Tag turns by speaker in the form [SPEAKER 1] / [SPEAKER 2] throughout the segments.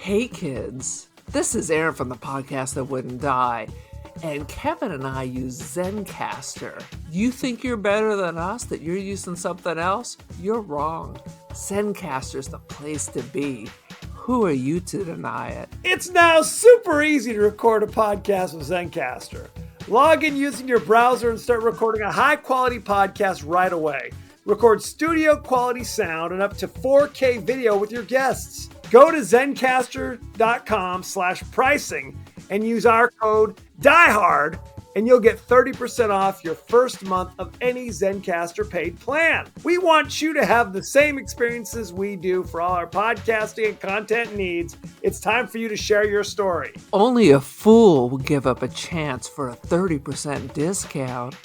[SPEAKER 1] Hey kids, this is Aaron from the podcast that wouldn't die, and Kevin and I use Zencastr. You think you're better than us, that you're using something else? You're wrong. Zencastr's the place to be. Who are you to deny it?
[SPEAKER 2] It's now super easy to record a podcast with Zencastr. Log in using your browser and start recording a high-quality podcast right away. Record studio-quality sound and up to 4K video with your guests. Go to zencastr.com/pricing and use our code DIEHARD and you'll get 30% off your first month of any Zencastr paid plan. We want you to have the same experiences we do for all our podcasting and content needs. It's time for you to share your story.
[SPEAKER 1] Only a fool will give up a chance for a 30% discount.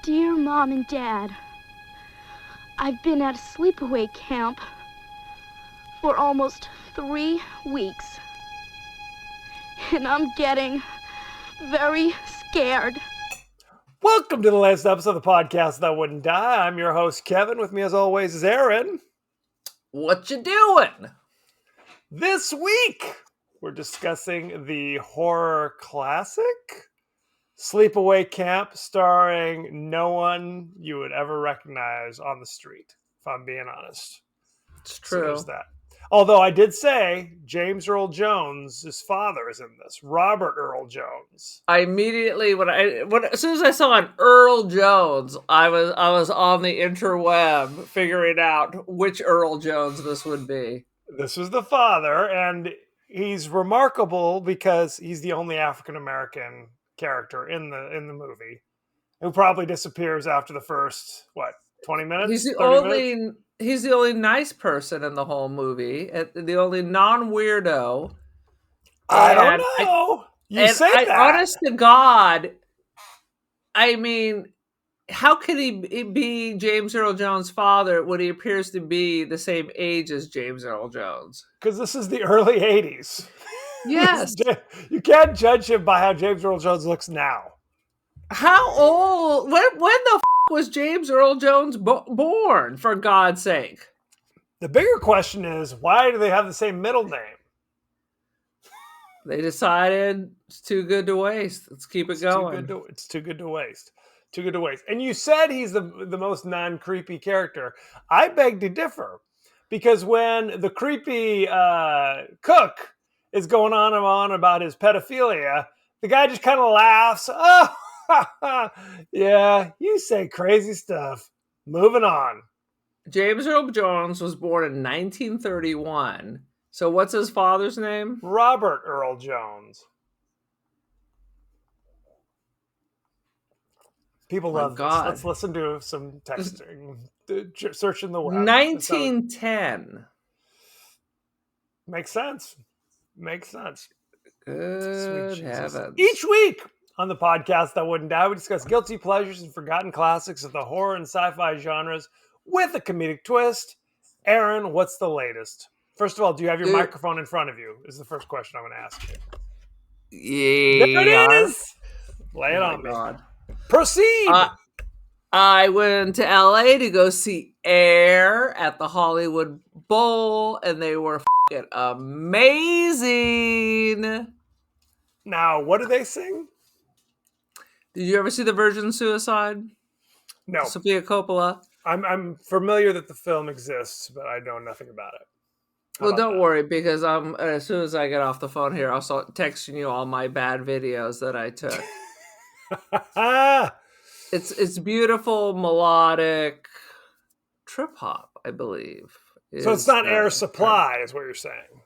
[SPEAKER 3] Dear Mom and Dad, I've been at a sleepaway camp for almost 3 weeks, and I'm getting very scared.
[SPEAKER 2] Welcome to the latest episode of the podcast that wouldn't die. I'm your host, Kevin. With me, as always, is Aaron.
[SPEAKER 1] What you doing?
[SPEAKER 2] This week, we're discussing the horror classic Sleepaway Camp, starring no one you would ever recognize on the street, if I'm being honest.
[SPEAKER 1] It's true.
[SPEAKER 2] So there's that. Although I did say James Earl Jones, his father, is in this. Robert Earl Jones.
[SPEAKER 1] I immediately, as soon as I saw an Earl Jones, I was on the interweb figuring out which Earl Jones this would be.
[SPEAKER 2] This was the father, and he's remarkable because he's the only African American character in the movie who probably disappears after the first 20 minutes.
[SPEAKER 1] He's the only nice person in the whole movie, the only non-weirdo.
[SPEAKER 2] I don't know. You say that.
[SPEAKER 1] Honest to God, I mean, how could he be James Earl Jones' father when he appears to be the same age as James Earl Jones?
[SPEAKER 2] Because this is the early 80s.
[SPEAKER 1] Yes.
[SPEAKER 2] You can't judge him by how James Earl Jones looks now.
[SPEAKER 1] How old? When the was James Earl Jones born, for God's sake?
[SPEAKER 2] The bigger question is, why do they have the same middle name?
[SPEAKER 1] They decided it's too good to waste. Let's keep it going.
[SPEAKER 2] It's too good to waste. Too good to waste. And you said he's the most non-creepy character. I beg to differ. Because when the creepy cook is going on and on about his pedophilia, the guy just kind of laughs. Oh, yeah, you say crazy stuff. Moving on.
[SPEAKER 1] James Earl Jones was born in 1931. So what's his father's name?
[SPEAKER 2] Robert Earl Jones. People love this. Let's listen to some texting. Searching the web.
[SPEAKER 1] 1910.
[SPEAKER 2] Makes sense.
[SPEAKER 1] Good heavens.
[SPEAKER 2] Each week on the podcast that wouldn't die, we discuss guilty pleasures and forgotten classics of the horror and sci-fi genres with a comedic twist. Aaron, what's the latest? First of all, do you have your microphone in front of you? Is the first question I'm going to ask you.
[SPEAKER 1] Yeah.
[SPEAKER 2] There it is. Lay it on me.
[SPEAKER 1] God.
[SPEAKER 2] Proceed.
[SPEAKER 1] I went to LA to go see Air at the Hollywood Bowl, and they were fucking amazing.
[SPEAKER 2] Now, what do they sing?
[SPEAKER 1] Did you ever see The Virgin Suicide?
[SPEAKER 2] No.
[SPEAKER 1] Sofia Coppola?
[SPEAKER 2] I'm familiar that the film exists, but I know nothing about it.
[SPEAKER 1] Well, don't worry, because as soon as I get off the phone here, I'll start texting you all my bad videos that I took. It's beautiful, melodic trip hop, I believe.
[SPEAKER 2] So it's not Air Supply, is what you're saying.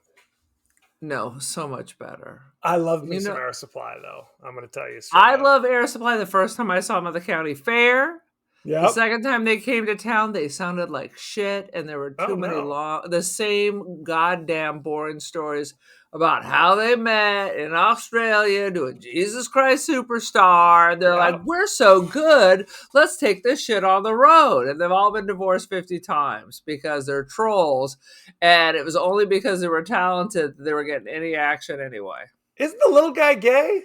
[SPEAKER 1] No, so much better.
[SPEAKER 2] I love me some Air Supply, though. I'm going to tell you.
[SPEAKER 1] I love Air Supply. The first time I saw them at the county fair.
[SPEAKER 2] Yep.
[SPEAKER 1] The second time they came to town, they sounded like shit, and there were too many the same goddamn boring stories about how they met in Australia doing Jesus Christ Superstar. They're like, we're so good, let's take this shit on the road. And they've all been divorced 50 times because they're trolls. And it was only because they were talented that they were getting any action anyway.
[SPEAKER 2] Isn't the little guy gay?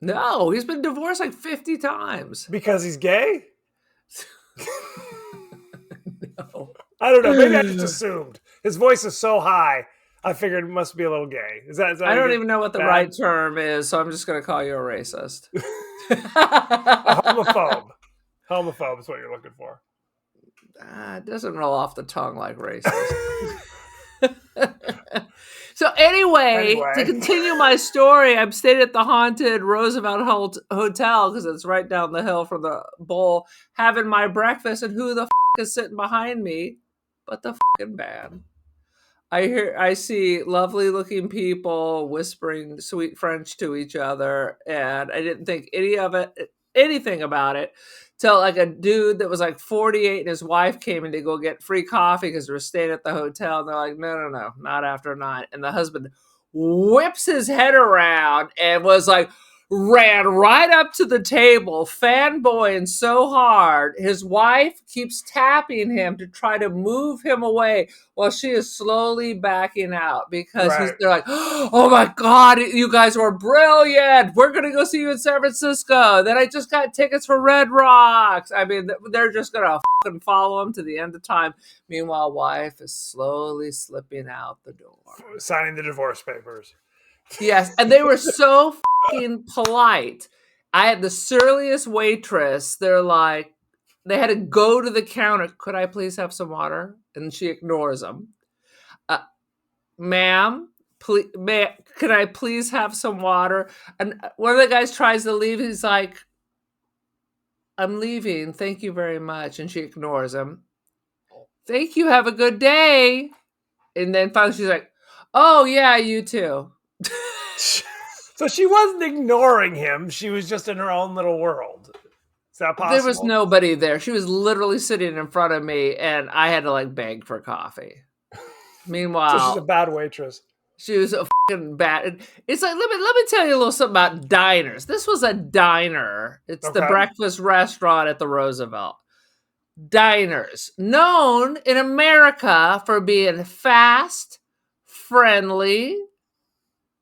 [SPEAKER 1] No, he's been divorced like 50 times.
[SPEAKER 2] Because he's gay?
[SPEAKER 1] No.
[SPEAKER 2] I don't know. Maybe I just assumed. His voice is so high, I figured it must be a little gay. Is that
[SPEAKER 1] I don't even know what the right term is, so I'm just going to call you a racist.
[SPEAKER 2] A homophobe. Homophobe is what you're looking for.
[SPEAKER 1] It doesn't roll off the tongue like racist. So anyway, to continue my story, I'm staying at the haunted Roosevelt Hotel because it's right down the hill from the bowl, having my breakfast, and who the is sitting behind me but the fucking band. I see lovely looking people whispering sweet French to each other, and I didn't think anything about it till like a dude that was like 48 and his wife came in to go get free coffee because we were staying at the hotel, and they're like, no, not after 9. And the husband whips his head around and was like, ran right up to the table, fanboying so hard. His wife keeps tapping him to try to move him away while she is slowly backing out because they're like, oh my God, you guys were brilliant. We're going to go see you in San Francisco. Then I just got tickets for Red Rocks. I mean, they're just going to fucking follow him to the end of time. Meanwhile, wife is slowly slipping out the door.
[SPEAKER 2] Signing the divorce papers.
[SPEAKER 1] Yes, and they were so fucking polite. I had the surliest waitress. They're like, they had to go to the counter. Could I please have some water? And she ignores them. Ma'am, can I please have some water? And one of the guys tries to leave. He's like, I'm leaving. Thank you very much. And she ignores him. Thank you. Have a good day. And then finally she's like, oh, yeah, you too.
[SPEAKER 2] So she wasn't ignoring him. She was just in her own little world. Is that possible?
[SPEAKER 1] There was nobody there. She was literally sitting in front of me, and I had to like beg for coffee. Meanwhile,
[SPEAKER 2] so she's a bad waitress.
[SPEAKER 1] She was a fucking bad. It's like, let me tell you a little something about diners. This was a diner. It's the breakfast restaurant at the Roosevelt. Diners, known in America for being fast, friendly,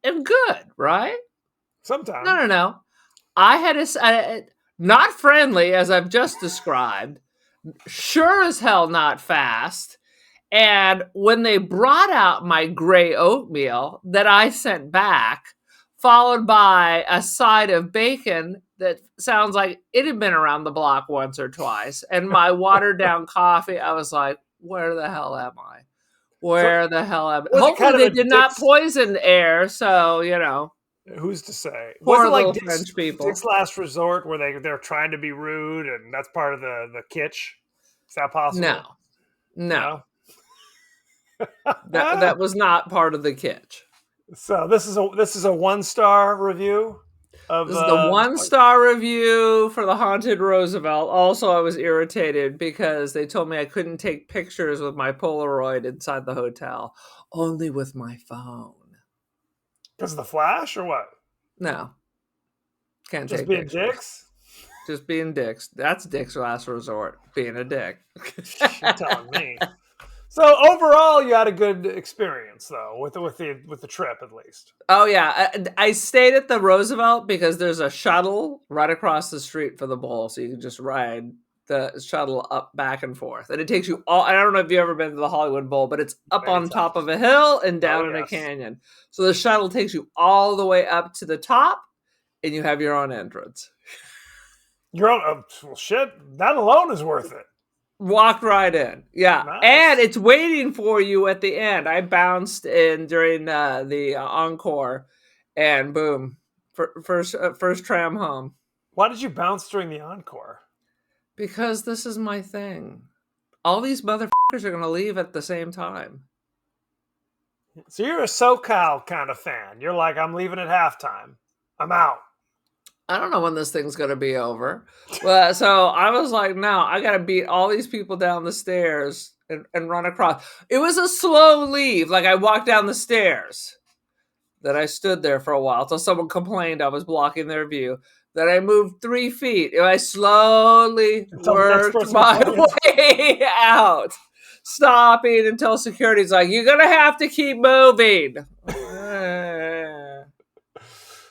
[SPEAKER 1] and good, right?
[SPEAKER 2] Sometimes.
[SPEAKER 1] No. I had not friendly, as I've just described. Sure as hell not fast. And when they brought out my gray oatmeal that I sent back, followed by a side of bacon that sounds like it had been around the block once or twice, and my watered down coffee, I was like, where the hell am I? Hopefully they did not poison air, so, you know.
[SPEAKER 2] Who's to say?
[SPEAKER 1] Poor
[SPEAKER 2] was it like
[SPEAKER 1] French people.
[SPEAKER 2] Dick's Last Resort where they're trying to be rude and that's part of the kitsch? Is that possible?
[SPEAKER 1] No. That was not part of the kitsch.
[SPEAKER 2] So this is a 1-star review.
[SPEAKER 1] This is the 1-star review for the Haunted Roosevelt. Also, I was irritated because they told me I couldn't take pictures with my Polaroid inside the hotel, only with my phone.
[SPEAKER 2] Because of the flash or what?
[SPEAKER 1] No. Can't
[SPEAKER 2] just
[SPEAKER 1] take
[SPEAKER 2] being
[SPEAKER 1] pictures.
[SPEAKER 2] dicks?
[SPEAKER 1] Just being dicks. That's Dick's Last Resort, being a dick.
[SPEAKER 2] You're telling me. So overall, you had a good experience, though, with the trip, at least.
[SPEAKER 1] Oh yeah, I stayed at the Roosevelt because there's a shuttle right across the street for the bowl, so you can just ride the shuttle up back and forth, and it takes you all. I don't know if you've ever been to the Hollywood Bowl, but it's up on top of a hill and down in a canyon. So the shuttle takes you all the way up to the top, and you have your own entrance.
[SPEAKER 2] Your own shit. That alone is worth it.
[SPEAKER 1] Walked right in. Yeah.
[SPEAKER 2] Nice.
[SPEAKER 1] And it's waiting for you at the end. I bounced in during the encore and boom, first tram home.
[SPEAKER 2] Why did you bounce during the encore?
[SPEAKER 1] Because this is my thing. All these motherfuckers are going to leave at the same time.
[SPEAKER 2] So you're a SoCal kind of fan. You're like, I'm leaving at halftime. I'm out.
[SPEAKER 1] I don't know when this thing's going to be over. Well, so I was like, no, I got to beat all these people down the stairs and run across. It was a slow leave. Like I walked down the stairs. Then I stood there for a while till someone complained I was blocking their view. Then I moved 3 feet. And I slowly worked my way out, stopping until security's like, you're going to have to keep moving.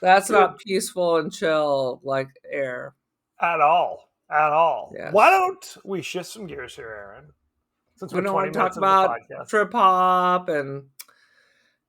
[SPEAKER 1] That's
[SPEAKER 2] Good.
[SPEAKER 1] not peaceful and chill like Air.
[SPEAKER 2] At all. At all. Why
[SPEAKER 1] Yes.
[SPEAKER 2] don't we shift some gears here, Aaron? Since
[SPEAKER 1] We
[SPEAKER 2] we're
[SPEAKER 1] don't
[SPEAKER 2] 20
[SPEAKER 1] want to talk
[SPEAKER 2] minutes into the
[SPEAKER 1] about
[SPEAKER 2] podcast.
[SPEAKER 1] trip hop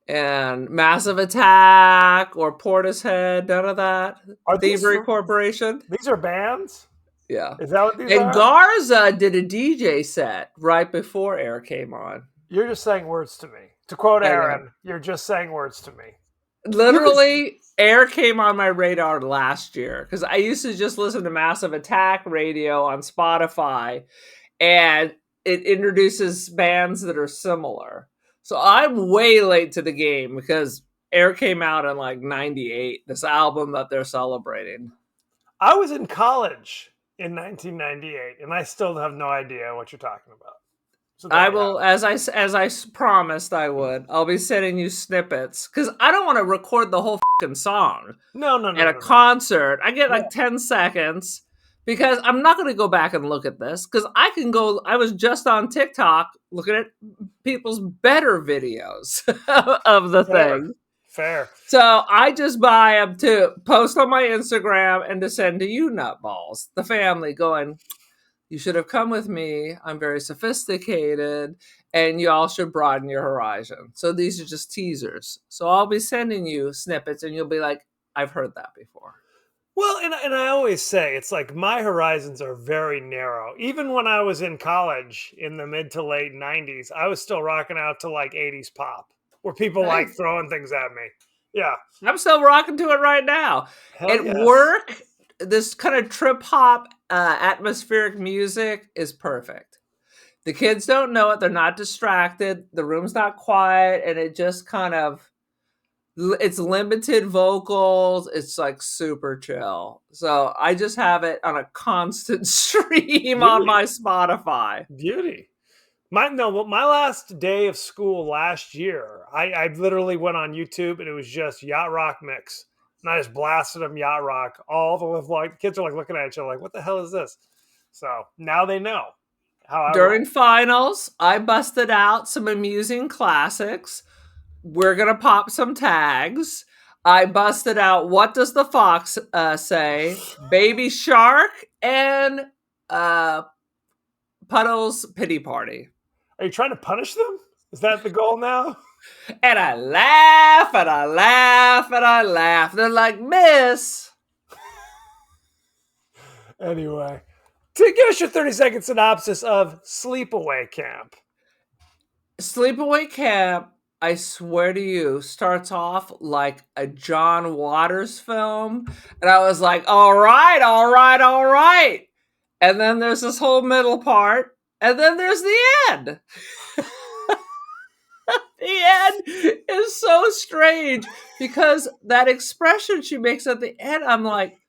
[SPEAKER 1] and Massive Attack or Portishead, none of that.
[SPEAKER 2] Are
[SPEAKER 1] Thievery Corporation.
[SPEAKER 2] these are bands?
[SPEAKER 1] Yeah.
[SPEAKER 2] Is that what these
[SPEAKER 1] And
[SPEAKER 2] are?
[SPEAKER 1] Garza did a DJ set right before Air came on.
[SPEAKER 2] You're just saying words to me. To quote
[SPEAKER 1] I know.
[SPEAKER 2] Aaron, you're just saying words to me.
[SPEAKER 1] Literally, Air came on my radar last year because I used to just listen to Massive Attack radio on Spotify, and it introduces bands that are similar. So I'm way late to the game because Air came out in like 98, this album that they're celebrating.
[SPEAKER 2] I was in college in 1998, and I still have no idea what you're talking about. So
[SPEAKER 1] I will, as I promised I would. I'll be sending you snippets because I don't want to record the whole fucking song
[SPEAKER 2] No.
[SPEAKER 1] at a concert. I get like 10 seconds because I'm not going to go back and look at this because I can go. I was just on TikTok looking at people's better videos of the thing.
[SPEAKER 2] Fair.
[SPEAKER 1] So I just buy them to post on my Instagram and to send to you nutballs, the family, going, you should have come with me. I'm very sophisticated, and you all should broaden your horizon. So these are just teasers. So I'll be sending you snippets, and you'll be like, I've heard that before.
[SPEAKER 2] Well, and I always say, it's like my horizons are very narrow. Even when I was in college in the mid to late 90s, I was still rocking out to like 80s pop, where people like throwing things at me. Yeah.
[SPEAKER 1] I'm still rocking to it right now.
[SPEAKER 2] Hell
[SPEAKER 1] At
[SPEAKER 2] yes.
[SPEAKER 1] work, this kind of trip hop atmospheric music is perfect. The kids don't know it. They're not distracted. The room's not quiet. And it just kind of, it's limited vocals. It's like super chill. So I just have it on a constant stream on my Spotify.
[SPEAKER 2] Beauty. My last day of school last year, I literally went on YouTube and it was just yacht rock mix. And I just blasted them yacht rock all the way. Like, kids are like looking at each other like, what the hell is this? So now they know how I
[SPEAKER 1] During
[SPEAKER 2] roll.
[SPEAKER 1] finals, I busted out some amusing classics. We're going to pop some tags. I busted out What Does the Fox Say, Baby Shark, and Puddle's Pity Party.
[SPEAKER 2] Are you trying to punish them? Is that the goal now?
[SPEAKER 1] And I laugh and I laugh and I laugh. They're like, Miss.
[SPEAKER 2] Anyway, to give us your 30-second synopsis of Sleepaway Camp.
[SPEAKER 1] Sleepaway Camp, I swear to you, starts off like a John Waters film. And I was like, all right, all right, all right. And then there's this whole middle part. And then there's the end. The end is so strange because that expression she makes at the end, I'm like,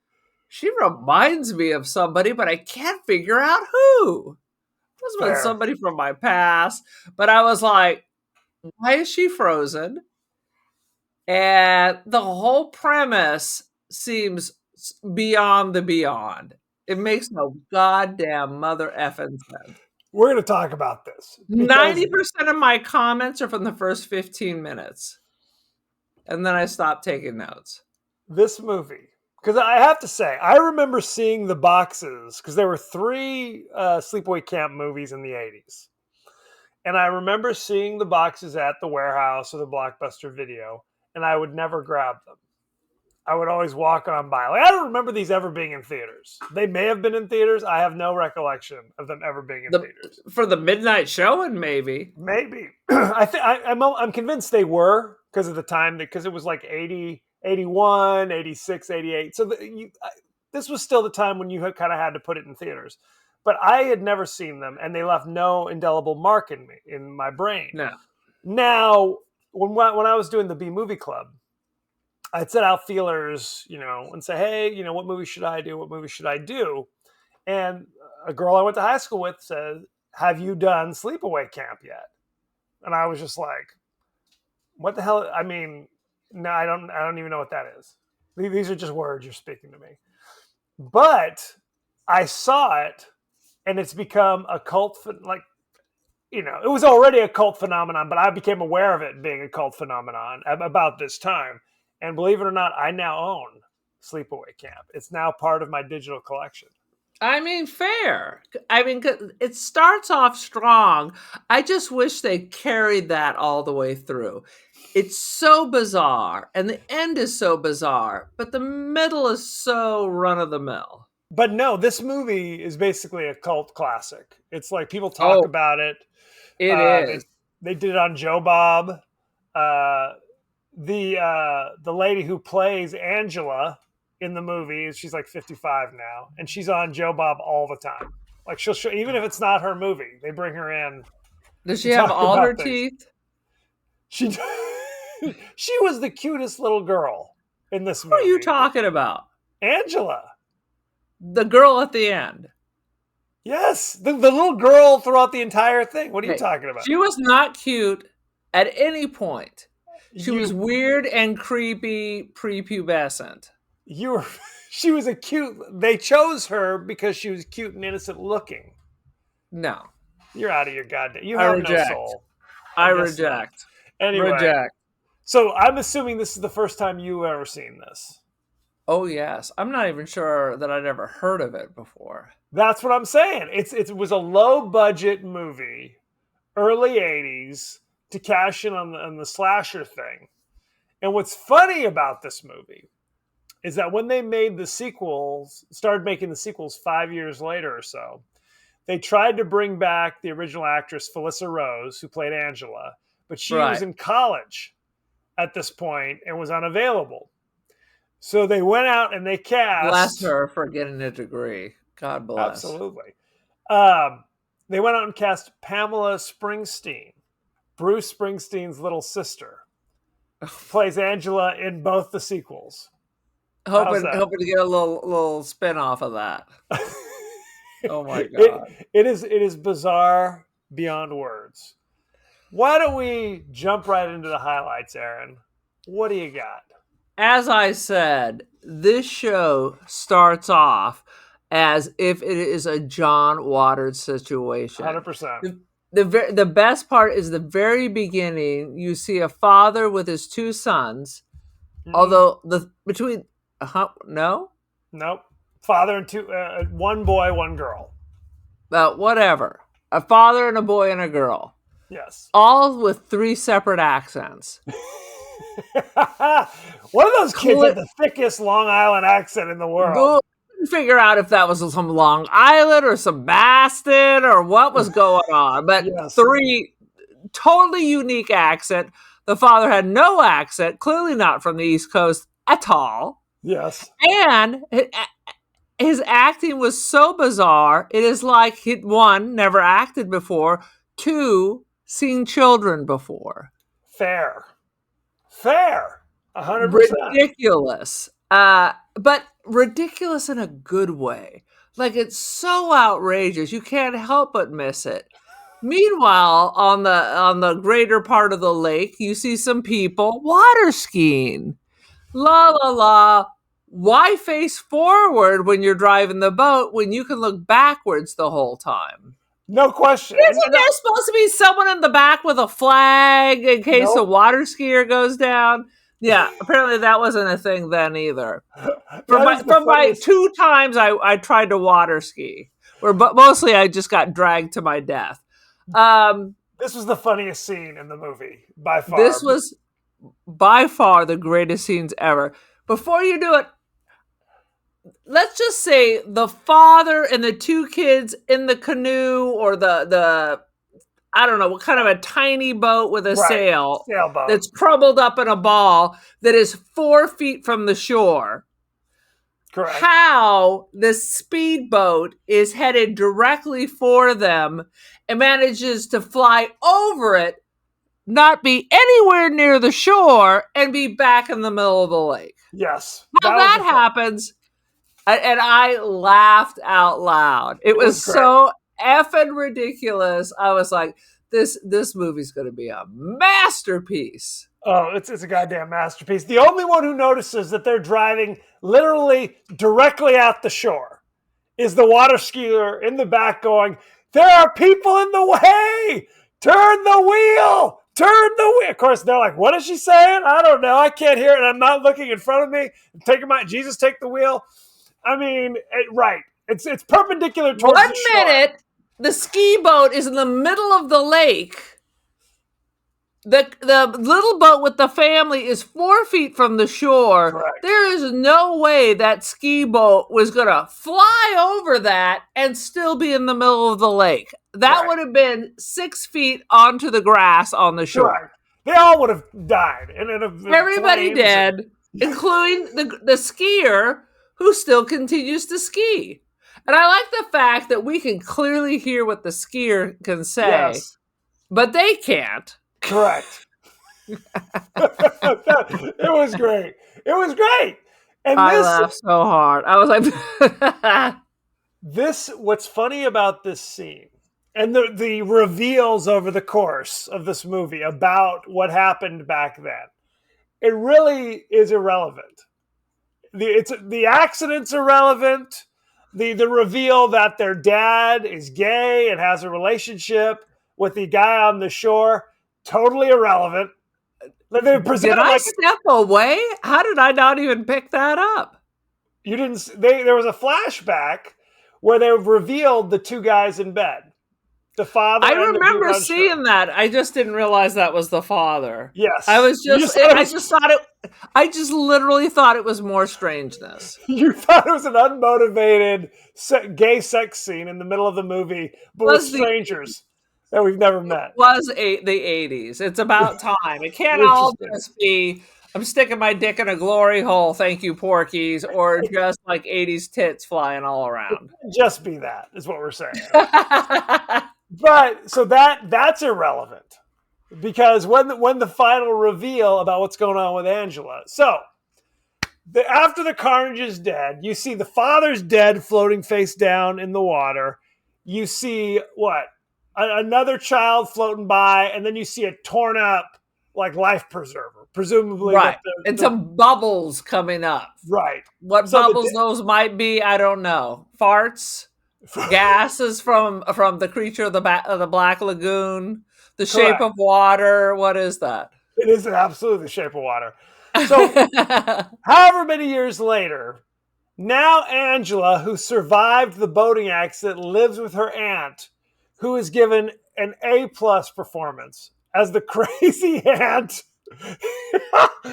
[SPEAKER 1] she reminds me of somebody, but I can't figure out who. This was somebody from my past. But I was like, why is she frozen? And the whole premise seems beyond the beyond. It makes no goddamn mother effing sense.
[SPEAKER 2] We're going to talk about this.
[SPEAKER 1] 90% of my comments are from the first 15 minutes. And then I stopped taking notes.
[SPEAKER 2] This movie, because I have to say, I remember seeing the boxes, because there were 3 Sleepaway Camp movies in the 80s. And I remember seeing the boxes at the warehouse or the Blockbuster Video, and I would never grab them. I would always walk on by. Like, I don't remember these ever being in theaters. They may have been in theaters. I have no recollection of them ever being in theaters.
[SPEAKER 1] For the midnight showing, maybe.
[SPEAKER 2] Maybe. I'm convinced they were because of the time, because it was like 80, 81, 86, 88. So this was still the time when you kind of had to put it in theaters. But I had never seen them, and they left no indelible mark in my brain.
[SPEAKER 1] No.
[SPEAKER 2] Now, when I was doing the B Movie Club, I'd set out feelers, and say, hey, what movie should I do? What movie should I do? And a girl I went to high school with said, have you done Sleepaway Camp yet? And I was just like, what the hell? I mean, no, I don't even know what that is. These are just words you're speaking to me. But I saw it, and it's become a cult, it was already a cult phenomenon, but I became aware of it being a cult phenomenon about this time. And believe it or not, I now own Sleepaway Camp. It's now part of my digital collection.
[SPEAKER 1] I mean, fair. I mean, it starts off strong. I just wish they carried that all the way through. It's so bizarre, and the end is so bizarre, but the middle is so run of the mill.
[SPEAKER 2] But no, this movie is basically a cult classic. It's like people talk about it.
[SPEAKER 1] It is.
[SPEAKER 2] They did it on Joe Bob. The lady who plays Angela in the movie, she's like 55 now, and she's on Joe Bob all the time. Like she'll show, even if it's not her movie, they bring her in.
[SPEAKER 1] Does she have all her teeth?
[SPEAKER 2] She she was the cutest little girl in this movie.
[SPEAKER 1] What are you talking about?
[SPEAKER 2] Angela.
[SPEAKER 1] The girl at the end.
[SPEAKER 2] Yes, the little girl throughout the entire thing. What are you talking about?
[SPEAKER 1] She was not cute at any point. She was weird and creepy, prepubescent.
[SPEAKER 2] She was a cute. They chose her because she was cute and innocent looking.
[SPEAKER 1] No,
[SPEAKER 2] you're out of your goddamn. You have no soul.
[SPEAKER 1] I reject.
[SPEAKER 2] Anyway,
[SPEAKER 1] reject.
[SPEAKER 2] So I'm assuming this is the first time you've ever seen this.
[SPEAKER 1] Oh yes, I'm not even sure that I'd ever heard of it before.
[SPEAKER 2] That's what I'm saying. It was a low budget movie, early '80s, to cash in on the slasher thing. And what's funny about this movie is that when they made the sequels, started making the sequels 5 years later or so, they tried to bring back the original actress Felissa Rose, who played Angela, but she was in college at this point and was unavailable. So they went out and they cast.
[SPEAKER 1] Bless her for getting a degree. God bless.
[SPEAKER 2] Absolutely. They went out and cast Pamela Springsteen, Bruce Springsteen's little sister, plays Angela in both the sequels.
[SPEAKER 1] Hoping to get a little spin off of that. Oh my God.
[SPEAKER 2] It is bizarre beyond words. Why don't we jump right into the highlights, Aaron? What do you got?
[SPEAKER 1] As I said, this show starts off as if it is a John Waters situation.
[SPEAKER 2] 100%.
[SPEAKER 1] The best part is the very beginning. You see a father with his two sons, although
[SPEAKER 2] nope, father and two, one boy, one girl.
[SPEAKER 1] Whatever, a father and a boy and a girl.
[SPEAKER 2] Yes,
[SPEAKER 1] all with 3 separate accents.
[SPEAKER 2] One of those kids had the thickest Long Island accent in the world.
[SPEAKER 1] Couldn't figure out if that was some Long Island or some Boston or what was going on, but yes. 3 totally unique accent. The father had no accent, clearly not from the East Coast at all.
[SPEAKER 2] Yes,
[SPEAKER 1] and his acting was so bizarre. It is like he'd 1, never acted before, 2, seen children before.
[SPEAKER 2] Fair, 100%.
[SPEAKER 1] Ridiculous. But ridiculous in a good way. Like, it's so outrageous, you can't help but miss it. Meanwhile, on the greater part of the lake, you see some people water skiing. La la la. Why face forward when you're driving the boat when you can look backwards the whole time?
[SPEAKER 2] No question.
[SPEAKER 1] Isn't there supposed to be someone in the back with a flag in case a water skier goes down? Yeah, apparently that wasn't a thing then either. From my 2 times I tried to water ski, but mostly I just got dragged to my death.
[SPEAKER 2] This was the funniest scene in the movie, by far.
[SPEAKER 1] This was by far the greatest scenes ever. Before you do it, let's just say the father and the 2 kids in the canoe or the I don't know, what kind of a tiny boat with a sailboat that's crumbled up in a ball that is 4 feet from the shore.
[SPEAKER 2] Correct.
[SPEAKER 1] How the speedboat is headed directly for them and manages to fly over it, not be anywhere near the shore, and be back in the middle of the lake.
[SPEAKER 2] Yes.
[SPEAKER 1] How that happens, and I laughed out loud. It was so effing ridiculous. I was like, this movie's going to be a masterpiece.
[SPEAKER 2] Oh, it's a goddamn masterpiece. The only one who notices that they're driving literally directly at the shore is the water skier in the back going, "There are people in the way! Turn the wheel! Turn the wheel. Of course, they're like, what is she saying? I don't know. I can't hear it. And I'm not looking in front of me. Jesus, take the wheel. I mean, right. It's perpendicular towards
[SPEAKER 1] One
[SPEAKER 2] the shore.
[SPEAKER 1] minute, the ski boat is in the middle of the lake. The little boat with the family is 4 feet from the shore.
[SPEAKER 2] Correct.
[SPEAKER 1] There is no way that ski boat was going to fly over that and still be in the middle of the lake. That would have been 6 feet onto the grass on the shore.
[SPEAKER 2] Correct. They all would have died.
[SPEAKER 1] Everybody dead, including the skier who still continues to ski. And I like the fact that we can clearly hear what the skier can say, but they can't.
[SPEAKER 2] Correct. It was great. It was great. And
[SPEAKER 1] I laughed so hard. I was like,
[SPEAKER 2] what's funny about this scene and the reveals over the course of this movie about what happened back then, it really is irrelevant. The accident's irrelevant. The reveal that their dad is gay and has a relationship with the guy on the shore, totally irrelevant.
[SPEAKER 1] Did I step away? How did I not even pick that up?
[SPEAKER 2] You didn't. There was a flashback where they revealed the two guys in bed, the father.
[SPEAKER 1] I remember seeing that. I just didn't realize that was the father.
[SPEAKER 2] Yes,
[SPEAKER 1] I just literally thought it was more strangeness.
[SPEAKER 2] You thought it was an unmotivated gay sex scene in the middle of the movie, but with strangers that we've never met.
[SPEAKER 1] It was the 80s. It's about time. It can't all just be, I'm sticking my dick in a glory hole, thank you, Porkies, or just like 80s tits flying all around.
[SPEAKER 2] Just be that, is what we're saying. But, so that's irrelevant. Because when the final reveal about what's going on with Angela. So, after the carnage is dead, you see the father's dead floating face down in the water. You see, another child floating by, and then you see a torn up life preserver, presumably.
[SPEAKER 1] Right. And some bubbles coming up.
[SPEAKER 2] Right.
[SPEAKER 1] What bubbles those might be, I don't know. Farts? Gases from the creature of the Black Lagoon? The Shape of Water? What is that?
[SPEAKER 2] It is absolutely the Shape of Water. So, however many years later, now Angela, who survived the boating accident, lives with her aunt, who is given an A+ performance as the crazy aunt.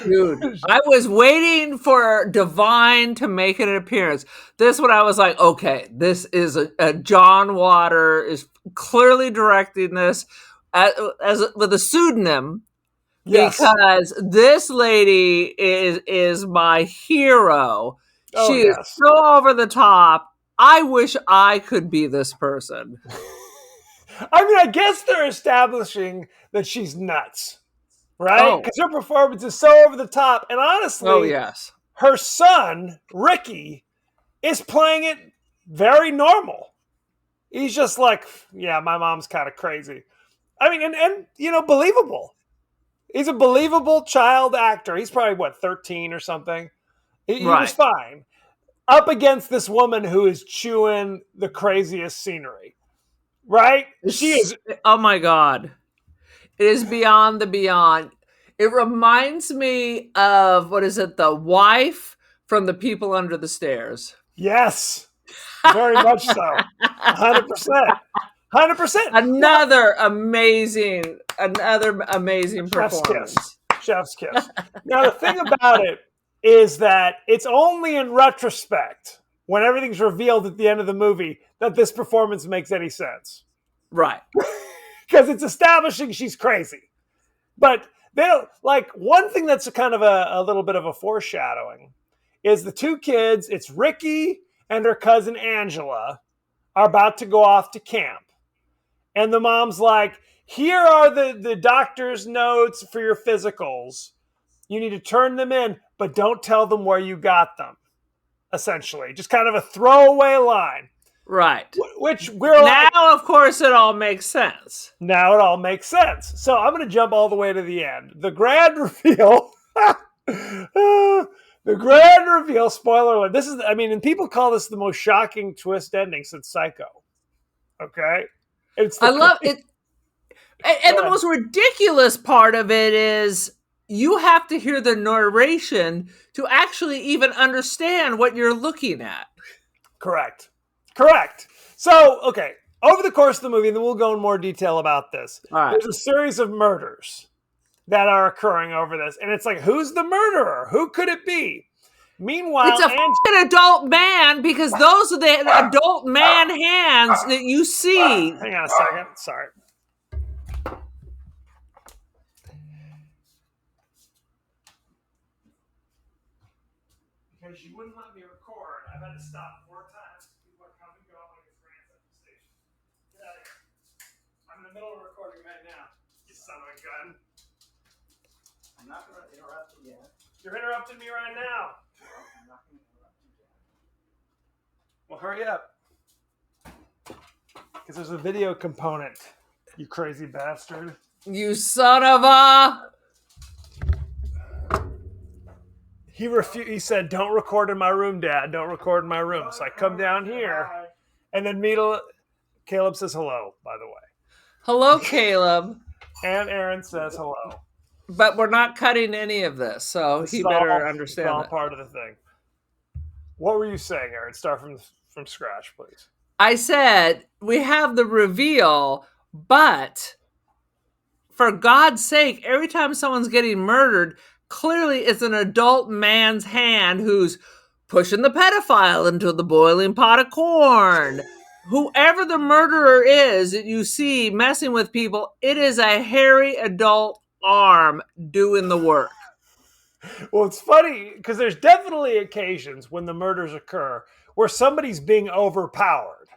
[SPEAKER 1] Dude, I was waiting for Divine to make an appearance. This one I was like, okay, this is a John Water is clearly directing this as with a pseudonym. Yes. Because this lady is my hero. She is so over the top. I wish I could be this person.
[SPEAKER 2] I mean, I guess they're establishing that she's nuts, right? Because her performance is so over the top. And honestly, her son, Ricky, is playing it very normal. He's just like, yeah, my mom's kind of crazy. I mean, and believable. He's a believable child actor. He's probably, 13 or something? He was fine. Up against this woman who is chewing the craziest scenery. Right? She is.
[SPEAKER 1] Oh my God. It is beyond the beyond. It reminds me of, the wife from The People Under the Stairs.
[SPEAKER 2] Yes. Very much so. 100%. 100%.
[SPEAKER 1] Another amazing performance.
[SPEAKER 2] Chef's kiss. Now, the thing about it is that it's only in retrospect, when everything's revealed at the end of the movie, that this performance makes any sense.
[SPEAKER 1] Right.
[SPEAKER 2] Because it's establishing she's crazy. But they don't, one thing that's kind of a little bit of a foreshadowing is the two kids, it's Ricky and her cousin Angela, are about to go off to camp. And the mom's like, here are the doctor's notes for your physicals. You need to turn them in, but don't tell them where you got them. Essentially. Just kind of a throwaway line.
[SPEAKER 1] Right.
[SPEAKER 2] Which we're
[SPEAKER 1] now, of course, it all makes sense.
[SPEAKER 2] Now it all makes sense. So I'm going to jump all the way to the end. The grand reveal. The grand reveal, spoiler alert. This is, and people call this the most shocking twist ending since Psycho. Okay?
[SPEAKER 1] I love it. And the most ridiculous part of it is you have to hear the narration to actually even understand what you're looking at.
[SPEAKER 2] Correct. So, okay, over the course of the movie, and then we'll go in more detail about this, there's a series of murders that are occurring over this. And it's like, who's the murderer? Who could it be? Meanwhile,
[SPEAKER 1] it's a fucking adult man, because those are the adult man hands that you see.
[SPEAKER 2] Hang on a second. Sorry. Because you wouldn't let me record, I've had to stop 4 times. People are coming and going like it's Grand Central Station. Get out of here. I'm in the middle of recording right now. You son of a gun.
[SPEAKER 4] I'm not going to interrupt you yet.
[SPEAKER 2] You're interrupting me right now.
[SPEAKER 4] Well, I'm not going to interrupt you yet.
[SPEAKER 2] Well, hurry up. Because there's a video component, you crazy bastard.
[SPEAKER 1] You son of a...
[SPEAKER 2] He said, don't record in my room, Dad. Don't record in my room. So I come down here, and then Caleb says hello, by the way.
[SPEAKER 1] Hello, Caleb.
[SPEAKER 2] And Aaron says hello.
[SPEAKER 1] But we're not cutting any of this, so he better understand
[SPEAKER 2] it's all
[SPEAKER 1] that.
[SPEAKER 2] part of the thing. What were you saying, Aaron? Start from scratch, please.
[SPEAKER 1] I said, we have the reveal, but for God's sake, every time someone's getting murdered, clearly it's an adult man's hand who's pushing the pedophile into the boiling pot of corn. Whoever the murderer is that you see messing with people, it is a hairy adult arm doing the work.
[SPEAKER 2] Well, it's funny because there's definitely occasions when the murders occur where somebody's being overpowered,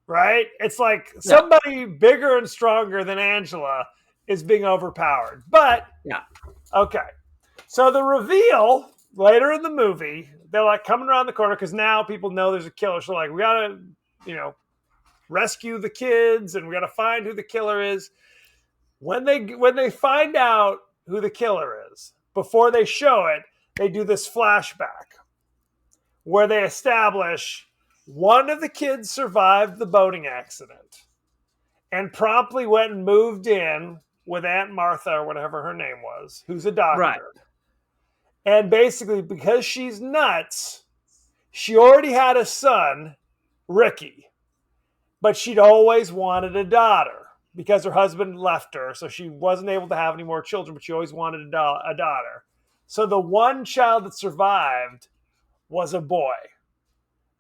[SPEAKER 2] right? It's like somebody bigger and stronger than Angela is being overpowered. But, okay. So the reveal later in the movie, they're like coming around the corner because now people know there's a killer. So like, we got to, rescue the kids and we got to find who the killer is. When they find out who the killer is, before they show it, they do this flashback where they establish one of the kids survived the boating accident and promptly went and moved in with Aunt Martha or whatever her name was, who's a doctor.
[SPEAKER 1] Right.
[SPEAKER 2] And basically, because she's nuts, she already had a son, Ricky, but she'd always wanted a daughter because her husband left her, so she wasn't able to have any more children, but she always wanted a daughter. So the one child that survived was a boy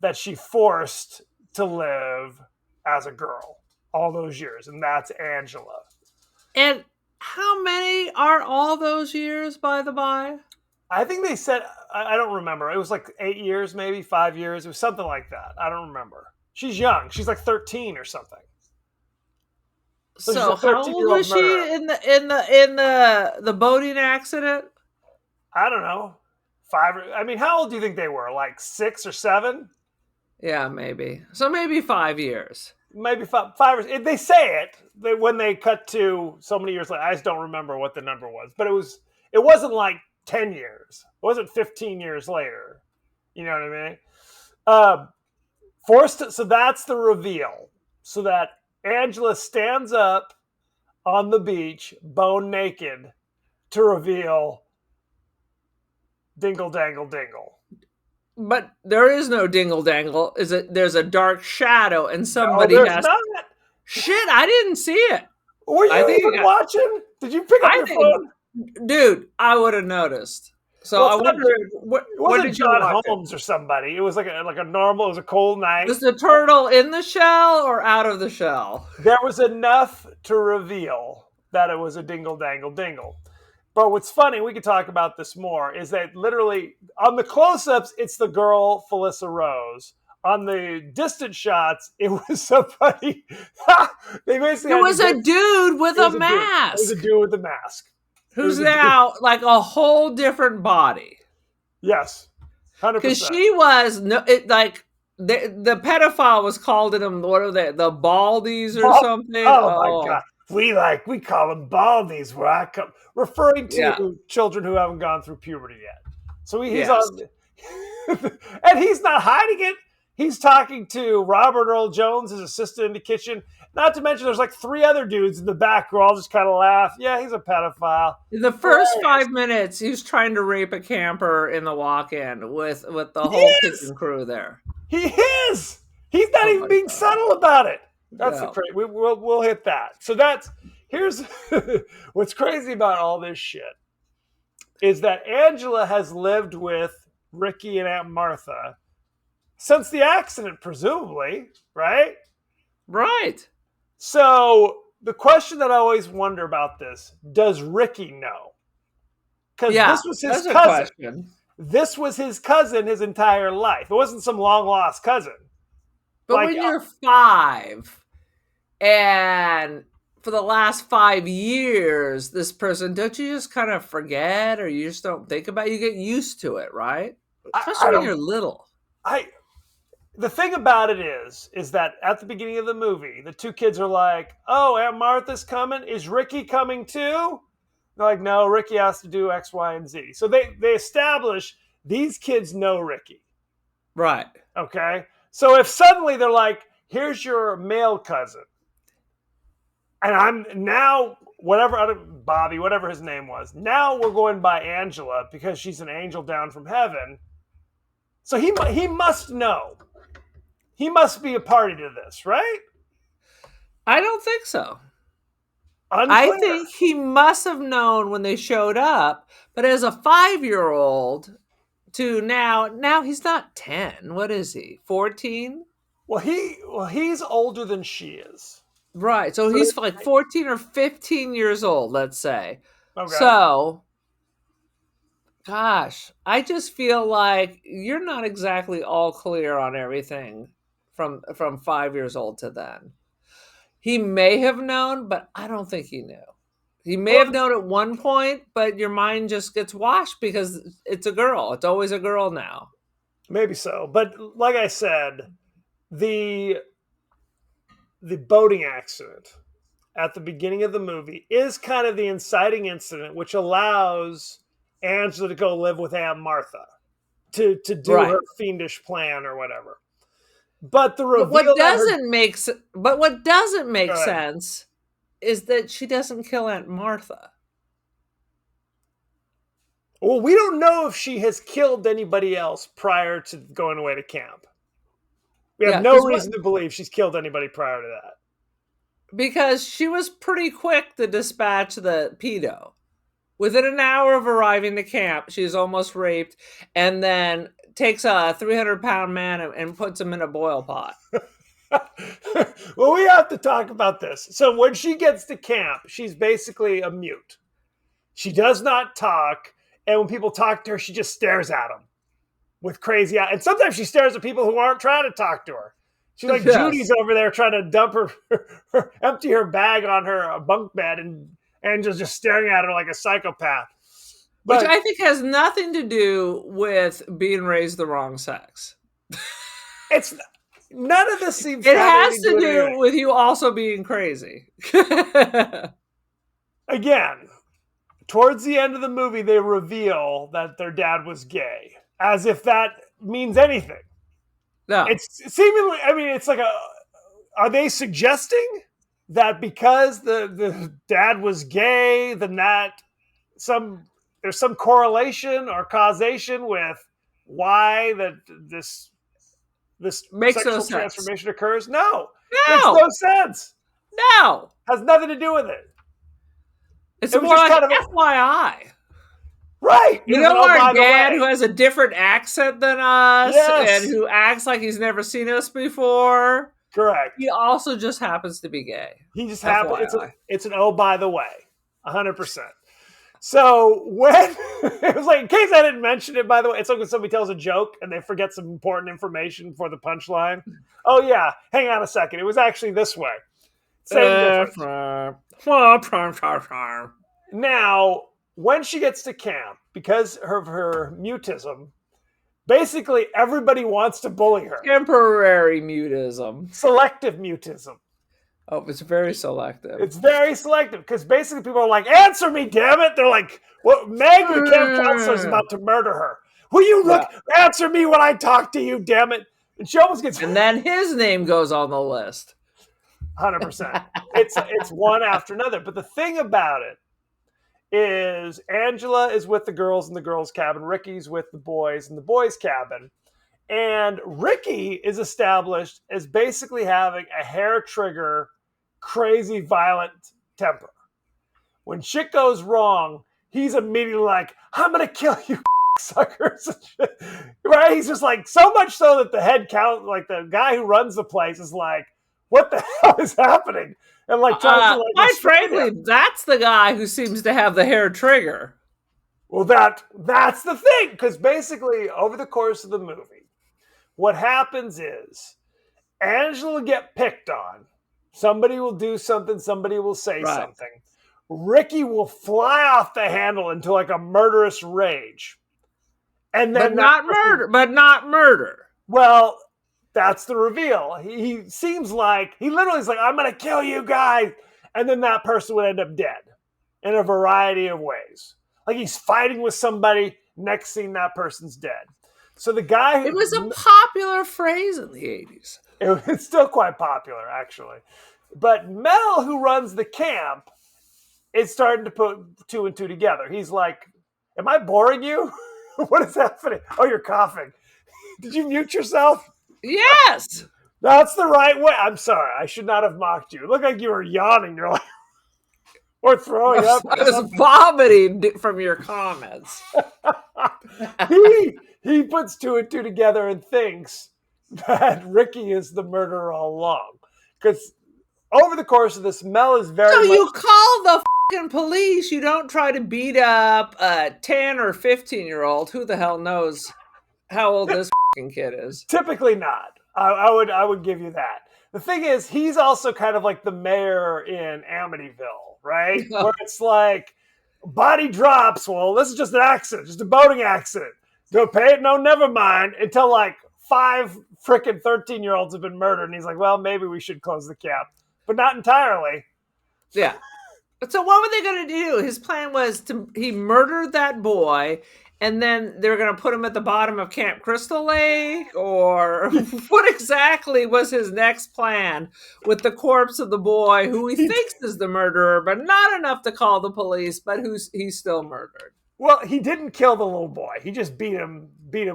[SPEAKER 2] that she forced to live as a girl all those years, and that's Angela.
[SPEAKER 1] And how many are all those years, by the by?
[SPEAKER 2] I think they said, I don't remember. It was like 8 years, maybe 5 years. It was something like that. I don't remember. She's young. She's like 13 or something.
[SPEAKER 1] So how old was she in the boating accident?
[SPEAKER 2] I don't know. 5. I mean, how old do you think they were? Like 6 or 7?
[SPEAKER 1] Yeah, maybe. So maybe 5 years.
[SPEAKER 2] Maybe 5 or they say it when they cut to so many years later. I just don't remember what the number was, but it wasn't like 10 years. It wasn't 15 years later. You know what I mean? So that's the reveal. So that Angela stands up on the beach, bone naked, to reveal Dingle Dangle Dingle.
[SPEAKER 1] But there is no dingle dangle. There's a dark shadow and somebody has
[SPEAKER 2] not.
[SPEAKER 1] Shit, I didn't see it.
[SPEAKER 2] Were you even watching? Did you pick up your phone?
[SPEAKER 1] Dude, I would have noticed. So I wonder
[SPEAKER 2] what did John Holmes or somebody? It was like a normal. It was a cold night.
[SPEAKER 1] Was the turtle in the shell or out of the shell?
[SPEAKER 2] There was enough to reveal that it was a Dingle Dangle Dingle. But what's funny, we could talk about this more, is that literally on the close-ups, it's the girl Felissa Rose. On the distant shots, it was somebody. They basically
[SPEAKER 1] it was a dude with a mask.
[SPEAKER 2] It was a dude with a mask.
[SPEAKER 1] Who's now like a whole different body.
[SPEAKER 2] Yes, 100%.
[SPEAKER 1] Because she was the pedophile was called in them. What are they? The baldies or something?
[SPEAKER 2] Oh my god, we call them baldies where I come, referring to children who haven't gone through puberty yet. So he's on, and he's not hiding it. He's talking to Robert Earl Jones, his assistant in the kitchen. Not to mention, there's like 3 other dudes in the back who all just kind of laugh. Yeah, he's a pedophile.
[SPEAKER 1] In the first 5 minutes, he's trying to rape a camper in the walk-in with the whole kitchen crew there.
[SPEAKER 2] He is. He's not even being subtle about it. That's the crazy. We'll hit that. So here's what's crazy about all this shit is that Angela has lived with Ricky and Aunt Martha since the accident, presumably, right?
[SPEAKER 1] Right.
[SPEAKER 2] So the question that I always wonder about this, does Ricky know? Because this was his cousin. This was his cousin his entire life. It wasn't some long-lost cousin.
[SPEAKER 1] But when you're 5 and for the last 5 years, this person, don't you just kind of forget or you just don't think about it? You get used to it, right? Especially when you're little.
[SPEAKER 2] The thing about it is that at the beginning of the movie, the 2 kids are like, oh, Aunt Martha's coming. Is Ricky coming too? They're like, no, Ricky has to do X, Y, and Z. So they establish these kids know Ricky.
[SPEAKER 1] Right.
[SPEAKER 2] Okay? So if suddenly they're like, here's your male cousin. And I'm now, Bobby, whatever his name was. Now we're going by Angela because she's an angel down from heaven. So he must know. He must be a party to this, right?
[SPEAKER 1] I don't think so.
[SPEAKER 2] Unclear.
[SPEAKER 1] I think he must have known when they showed up, but as a 5-year-old to now he's not 10. What is he? 14?
[SPEAKER 2] Well, he's older than she is.
[SPEAKER 1] Right. So he's like 14 or 15 years old, let's say.
[SPEAKER 2] Okay.
[SPEAKER 1] So, gosh, I just feel like you're not exactly all clear on everything from 5 years old to then. He may have known, but I don't think he knew. He may have known at one point, but your mind just gets washed because it's a girl. It's always a girl now.
[SPEAKER 2] Maybe so. But like I said, the boating accident at the beginning of the movie is kind of the inciting incident, which allows Angela to go live with Aunt Martha to do her fiendish plan or whatever. But the reveal
[SPEAKER 1] what doesn't make sense is that she doesn't kill Aunt Martha.
[SPEAKER 2] Well, we don't know if she has killed anybody else prior to going away to camp. We have no reason to believe she's killed anybody prior to that.
[SPEAKER 1] Because she was pretty quick to dispatch the pedo. Within an hour of arriving to camp, she's almost raped and then takes a 300-pound man and puts him in a boil pot.
[SPEAKER 2] Well, we have to talk about this. So when she gets to camp, she's basically a mute. She does not talk. And when people talk to her, she just stares at them with crazy eyes. And sometimes she stares at people who aren't trying to talk to her. She's like Judy's over there trying to dump empty her bag on her bunk bed and just staring at her like a psychopath.
[SPEAKER 1] Which I think has nothing to do with being raised the wrong sex.
[SPEAKER 2] It's none of this seems.
[SPEAKER 1] It has to do with you also being crazy.
[SPEAKER 2] Again, towards the end of the movie, they reveal that their dad was gay, as if that means anything.
[SPEAKER 1] No,
[SPEAKER 2] it's seemingly. I mean, it's like are they suggesting that because the dad was gay, then that there's some correlation or causation with why this
[SPEAKER 1] makes
[SPEAKER 2] sexual
[SPEAKER 1] no sense.
[SPEAKER 2] Transformation occurs? No, makes no sense.
[SPEAKER 1] No,
[SPEAKER 2] has nothing to do with it.
[SPEAKER 1] It's more like kind of FYI.
[SPEAKER 2] Right.
[SPEAKER 1] You know our dad who has a different accent than us and who acts like he's never seen us before.
[SPEAKER 2] Correct.
[SPEAKER 1] He also just happens to be gay.
[SPEAKER 2] He just happens. It's an oh, by the way, 100%. So when it was like, in case I didn't mention it, by the way, it's like when somebody tells a joke and they forget some important information for the punchline. Oh yeah, hang on a second. It was actually this way. Same difference. Now, when she gets to camp, because of her mutism, basically everybody wants to bully her.
[SPEAKER 1] Temporary mutism.
[SPEAKER 2] Selective mutism.
[SPEAKER 1] Oh, it's very selective.
[SPEAKER 2] It's very selective because basically people are like, answer me, damn it. They're like, what? Meg, the camp counselor, is about to murder her. Will you look? Answer me when I talk to you, damn it. And she almost gets
[SPEAKER 1] And then his name goes on the list.
[SPEAKER 2] 100%. It's one after another. But the thing about it is Angela is with the girls in the girls' cabin. Ricky's with the boys in the boys' cabin. And Ricky is established as basically having a hair trigger, crazy, violent temper. When shit goes wrong, he's immediately like, I'm going to kill you, suckers. Right? He's just like, so much so that the head count, like the guy who runs the place is like, what the hell is happening? And like tries to like,
[SPEAKER 1] quite frankly, that's the guy who seems to have the hair trigger.
[SPEAKER 2] Well, that's the thing. Because basically, over the course of the movie, what happens is Angela will get picked on. Somebody will do something. Somebody will say something. Ricky will fly off the handle into like a murderous rage. And then
[SPEAKER 1] not murder.
[SPEAKER 2] Well, that's the reveal. He seems like, he literally is like, I'm going to kill you guys. And then that person would end up dead in a variety of ways. Like he's fighting with somebody, next scene that person's dead. So the guy...
[SPEAKER 1] It was a popular phrase in the 80s.
[SPEAKER 2] It's still quite popular, actually. But Mel, who runs the camp, is starting to put two and two together. He's like, am I boring you? What is happening? Oh, you're coughing. Did you mute yourself?
[SPEAKER 1] Yes.
[SPEAKER 2] That's the right way. I'm sorry. I should not have mocked you. It looked like you were yawning. You're like, or throwing up.
[SPEAKER 1] I was vomiting from your comments.
[SPEAKER 2] He puts two and two together and thinks that Ricky is the murderer all along. Because over the course of this, Mel is very
[SPEAKER 1] So
[SPEAKER 2] much...
[SPEAKER 1] you call the fucking police. You don't try to beat up a 10 or 15-year-old. Who the hell knows how old this fucking kid is?
[SPEAKER 2] Typically not. I would give you that. The thing is, he's also kind of like the mayor in Amityville, right? Where it's like, body drops. Well, this is just an accident, just a boating accident. Go pay it? No, never mind. Until like 5 freaking 13-year-olds have been murdered. And he's like, well, maybe we should close the camp. But not entirely.
[SPEAKER 1] Yeah. So what were they going to do? His plan was he murdered that boy, and then they were going to put him at the bottom of Camp Crystal Lake? Or what exactly was his next plan with the corpse of the boy who he thinks is the murderer, but not enough to call the police, but he's still murdered?
[SPEAKER 2] Well, he didn't kill the little boy. He just beat him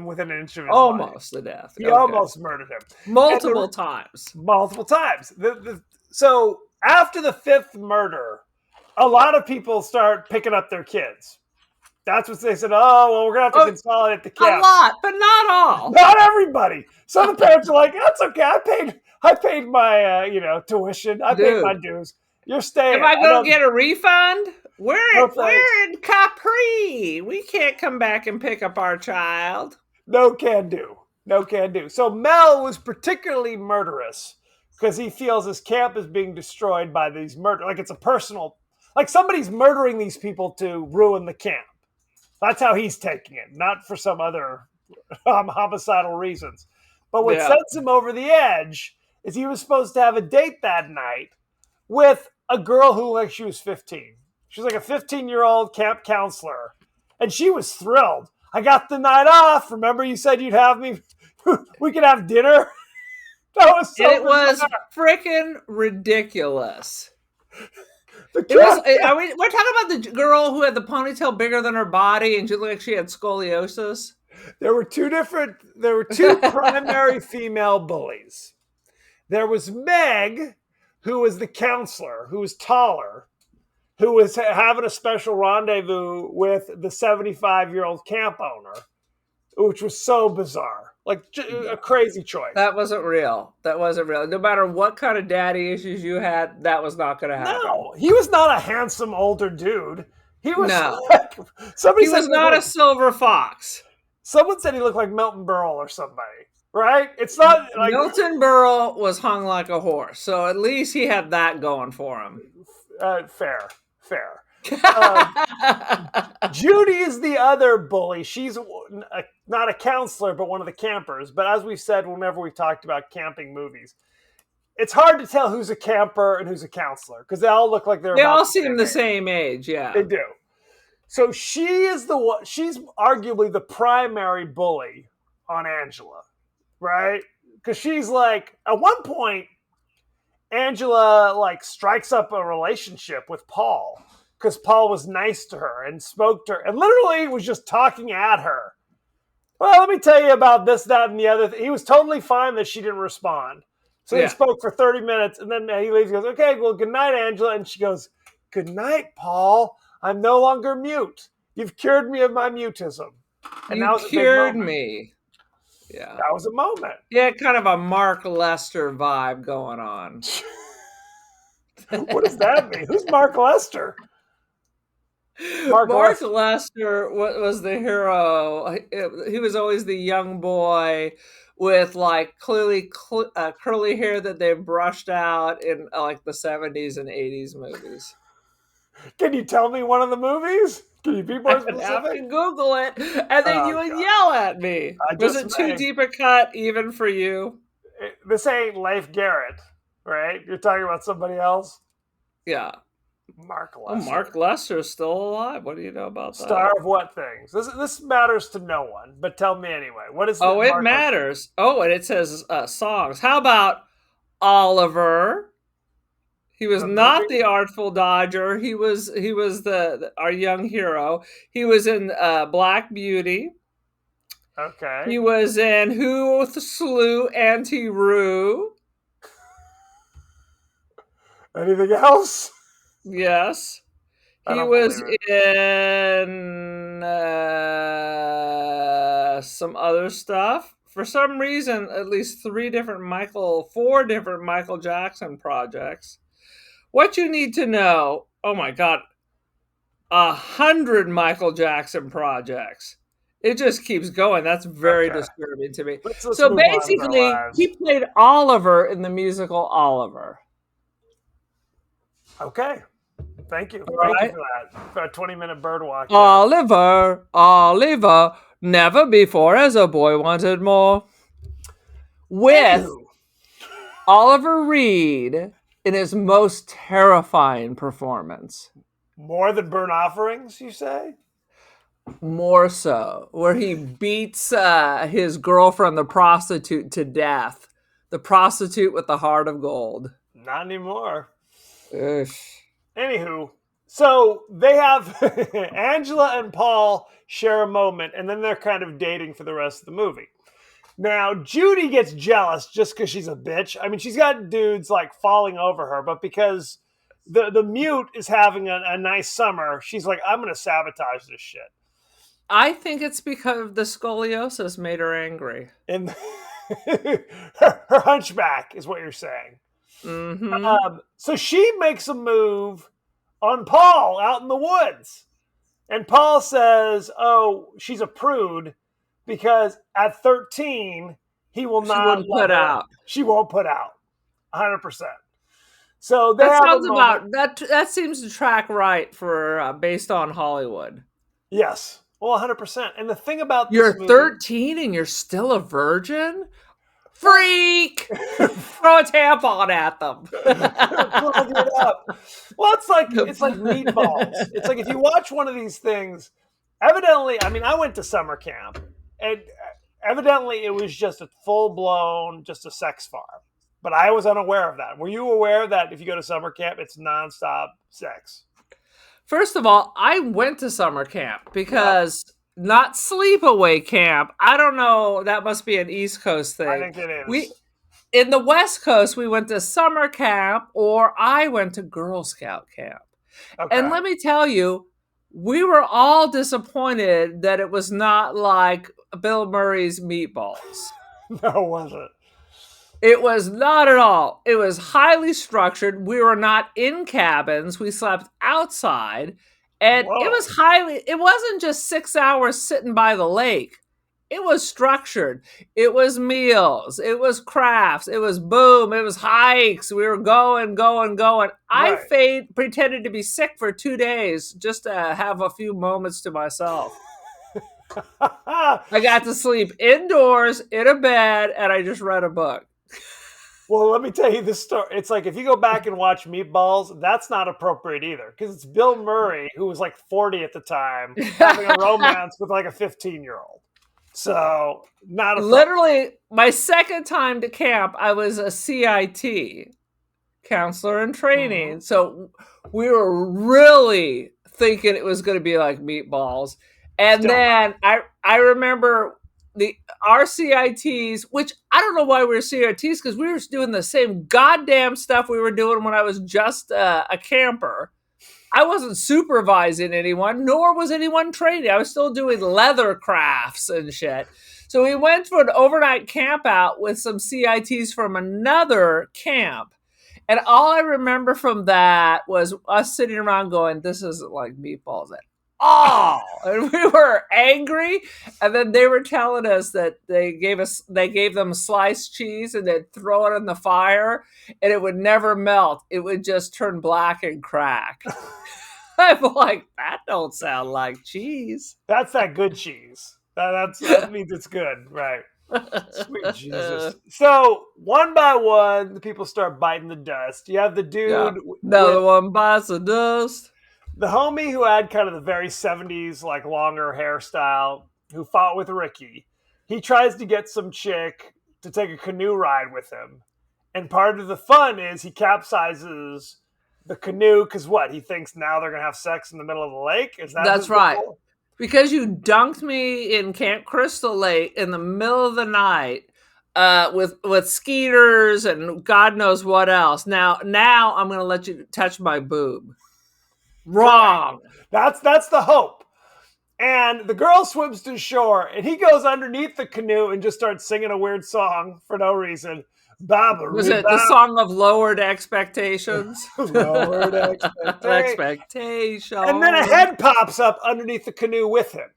[SPEAKER 2] within an inch of his
[SPEAKER 1] almost
[SPEAKER 2] life.
[SPEAKER 1] To death.
[SPEAKER 2] He almost murdered him.
[SPEAKER 1] Multiple times.
[SPEAKER 2] Multiple times. So after the 5th murder, a lot of people start picking up their kids. That's what they said. Oh, well, we're going to have to consolidate the camp.
[SPEAKER 1] A lot, but not all.
[SPEAKER 2] Not everybody. Some of the parents are like, that's okay. I paid my tuition. I paid my dues. You're staying.
[SPEAKER 1] Am I going to get a refund? We're in Capri. We can't come back and pick up our child.
[SPEAKER 2] No can do. So Mel was particularly murderous because he feels his camp is being destroyed by these murder. Like it's a personal, like somebody's murdering these people to ruin the camp. That's how he's taking it, not for some other homicidal reasons. But what sends him over the edge is he was supposed to have a date that night with a girl who looked like she was 15. She was like a 15-year-old camp counselor. And she was thrilled. I got the night off. Remember you said you'd have me? We could have dinner. That was so
[SPEAKER 1] It was freaking ridiculous. We're talking about the girl who had the ponytail bigger than her body and she looked like she had scoliosis.
[SPEAKER 2] There were two primary female bullies. There was Meg, who was the counselor, who was taller, who was having a special rendezvous with the 75-year-old camp owner, which was so bizarre. Like a crazy choice.
[SPEAKER 1] That wasn't real. No matter what kind of daddy issues you had, that was not going to happen.
[SPEAKER 2] No, he was not a handsome older dude. He was
[SPEAKER 1] he was not a silver fox.
[SPEAKER 2] Someone said he looked like Milton Berle or somebody, right? It's not like
[SPEAKER 1] Milton Berle was hung like a horse, so at least he had that going for him.
[SPEAKER 2] Fair. Judy is the other bully. She's not a counselor, but one of the campers. But as we've said, whenever we've talked about camping movies, it's hard to tell who's a camper and who's a counselor because they all look like
[SPEAKER 1] they all seem the same age. Yeah,
[SPEAKER 2] they do. So she is the one. She's arguably the primary bully on Angela, right? because she's like, at one point, Angela like strikes up a relationship with Paul because Paul was nice to her and spoke to her and literally was just talking at her. Well, let me tell you about this, that, and the other. He was totally fine that she didn't respond. So he spoke for 30 minutes, and then he leaves. He goes, okay, well, good night, Angela. And she goes, good night, Paul. I'm no longer mute. You've cured me of my mutism. And
[SPEAKER 1] you
[SPEAKER 2] that was
[SPEAKER 1] cured
[SPEAKER 2] a big moment.
[SPEAKER 1] me. Yeah.
[SPEAKER 2] That was a moment.
[SPEAKER 1] Yeah, kind of a Mark Lester vibe going on.
[SPEAKER 2] What does that mean? Who's Mark Lester?
[SPEAKER 1] Mark Lester was the hero. He was always the young boy with like clearly curly hair that they brushed out in like the 70s and 80s movies.
[SPEAKER 2] Can you tell me one of the movies? Can you be more specific?
[SPEAKER 1] I have to Google it, and then you would yell at me. Was it too deep a cut even for you?
[SPEAKER 2] This ain't Leif Garrett, right? You're talking about somebody else?
[SPEAKER 1] Yeah.
[SPEAKER 2] Mark Lester.
[SPEAKER 1] Oh, Mark Lester's still alive. What do you know about that?
[SPEAKER 2] Star of what things? This matters to no one, but tell me anyway. What is?
[SPEAKER 1] Oh, it matters. Oh, and it says songs. How about Oliver? He was not the Artful Dodger. He was our young hero. He was in Black Beauty.
[SPEAKER 2] Okay.
[SPEAKER 1] He was in Who Slew Auntie Roo.
[SPEAKER 2] Anything else?
[SPEAKER 1] Yes. He was in some other stuff. For some reason, at least 4 different Michael Jackson projects. What you need to know, oh my God, 100 Michael Jackson projects. It just keeps going. That's very disturbing to me.
[SPEAKER 2] Let's
[SPEAKER 1] so basically, he played Oliver in the musical Oliver.
[SPEAKER 2] Okay. Thank you. Thank you for that. For a 20-minute bird walk.
[SPEAKER 1] Oliver, never before as a boy wanted more. With Oliver Reed in his most terrifying performance.
[SPEAKER 2] More than Burnt Offerings, you say?
[SPEAKER 1] More so, where he beats his girlfriend, the prostitute, to death. The prostitute with the heart of gold.
[SPEAKER 2] Not anymore.
[SPEAKER 1] Ugh.
[SPEAKER 2] Anywho, so they have Angela and Paul share a moment, and then they're kind of dating for the rest of the movie. Now, Judy gets jealous just because she's a bitch. I mean, she's got dudes like falling over her, but because the mute is having a nice summer, she's like, I'm going to sabotage this shit.
[SPEAKER 1] I think it's because the scoliosis made her angry.
[SPEAKER 2] And her hunchback is what you're saying.
[SPEAKER 1] Mm-hmm.
[SPEAKER 2] So she makes a move on Paul out in the woods. And Paul says, oh, she's a prude because at 13, he will not
[SPEAKER 1] put out.
[SPEAKER 2] She won't put out 100%. So
[SPEAKER 1] that sounds about that seems to track right for based on Hollywood.
[SPEAKER 2] Yes. Well, 100%. And the thing about this
[SPEAKER 1] you're
[SPEAKER 2] movie,
[SPEAKER 1] 13 and you're still a virgin? Freak! Throw a tampon at them.
[SPEAKER 2] Plug it up. Well, it's like meatballs. It's like if you watch one of these things, evidently, I mean, I went to summer camp, and evidently it was just a full-blown, just a sex farm. But I was unaware of that. Were you aware that if you go to summer camp, it's nonstop sex?
[SPEAKER 1] First of all, I went to summer camp because not sleepaway camp. I don't know. That must be an East Coast thing.
[SPEAKER 2] I think it is.
[SPEAKER 1] In the West Coast, we went to summer camp, or I went to Girl Scout camp. Okay. And let me tell you, we were all disappointed that it was not like Bill Murray's Meatballs.
[SPEAKER 2] No, was it?
[SPEAKER 1] It was not at all. It was highly structured. We were not in cabins. We slept outside. And it wasn't just 6 hours sitting by the lake. It was structured. It was meals. It was crafts. It was boom. It was hikes. We were going.
[SPEAKER 2] Right.
[SPEAKER 1] I pretended to be sick for 2 days just to have a few moments to myself. I got to sleep indoors in a bed, and I just read a book.
[SPEAKER 2] Well, let me tell you this story. It's like if you go back and watch Meatballs, that's not appropriate either. Because it's Bill Murray, who was like 40 at the time, having a romance with like a 15-year-old. So not a problem.
[SPEAKER 1] Literally, my second time to camp, I was a CIT, counselor in training. So we were really thinking it was going to be like meatballs. And
[SPEAKER 2] Still
[SPEAKER 1] then I remember the RCITs, which I don't know why we were CITs, because we were doing the same goddamn stuff we were doing when I was just a camper. I wasn't supervising anyone, nor was anyone training. I was still doing leather crafts and shit. So we went for an overnight camp out with some CITs from another camp. And all I remember from that was us sitting around going, this isn't like meatballs at all. And we were angry. And then they were telling us that they gave them sliced cheese and they'd throw it in the fire and it would never melt. It would just turn black and crack. I'm like, that don't sound like cheese.
[SPEAKER 2] That's that good cheese. That means it's good, right? Sweet Jesus. So one by one, the people start biting the dust. You have the dude,
[SPEAKER 1] Another one bites the dust.
[SPEAKER 2] The homie who had kind of the very 70s, like longer hairstyle, who fought with Ricky. He tries to get some chick to take a canoe ride with him. And part of the fun is he capsizes the canoe because what? He thinks now they're going to have sex in the middle of the lake?
[SPEAKER 1] That's right. Because you dunked me in Camp Crystal Lake in the middle of the night with skeeters and God knows what else. Now I'm going to let you touch my boob. Wrong.
[SPEAKER 2] That's the hope. And the girl swims to shore, and he goes underneath the canoe and just starts singing a weird song for no reason.
[SPEAKER 1] Was it the song of lowered expectations?
[SPEAKER 2] Lowered
[SPEAKER 1] expectations.
[SPEAKER 2] And then a head pops up underneath the canoe with him.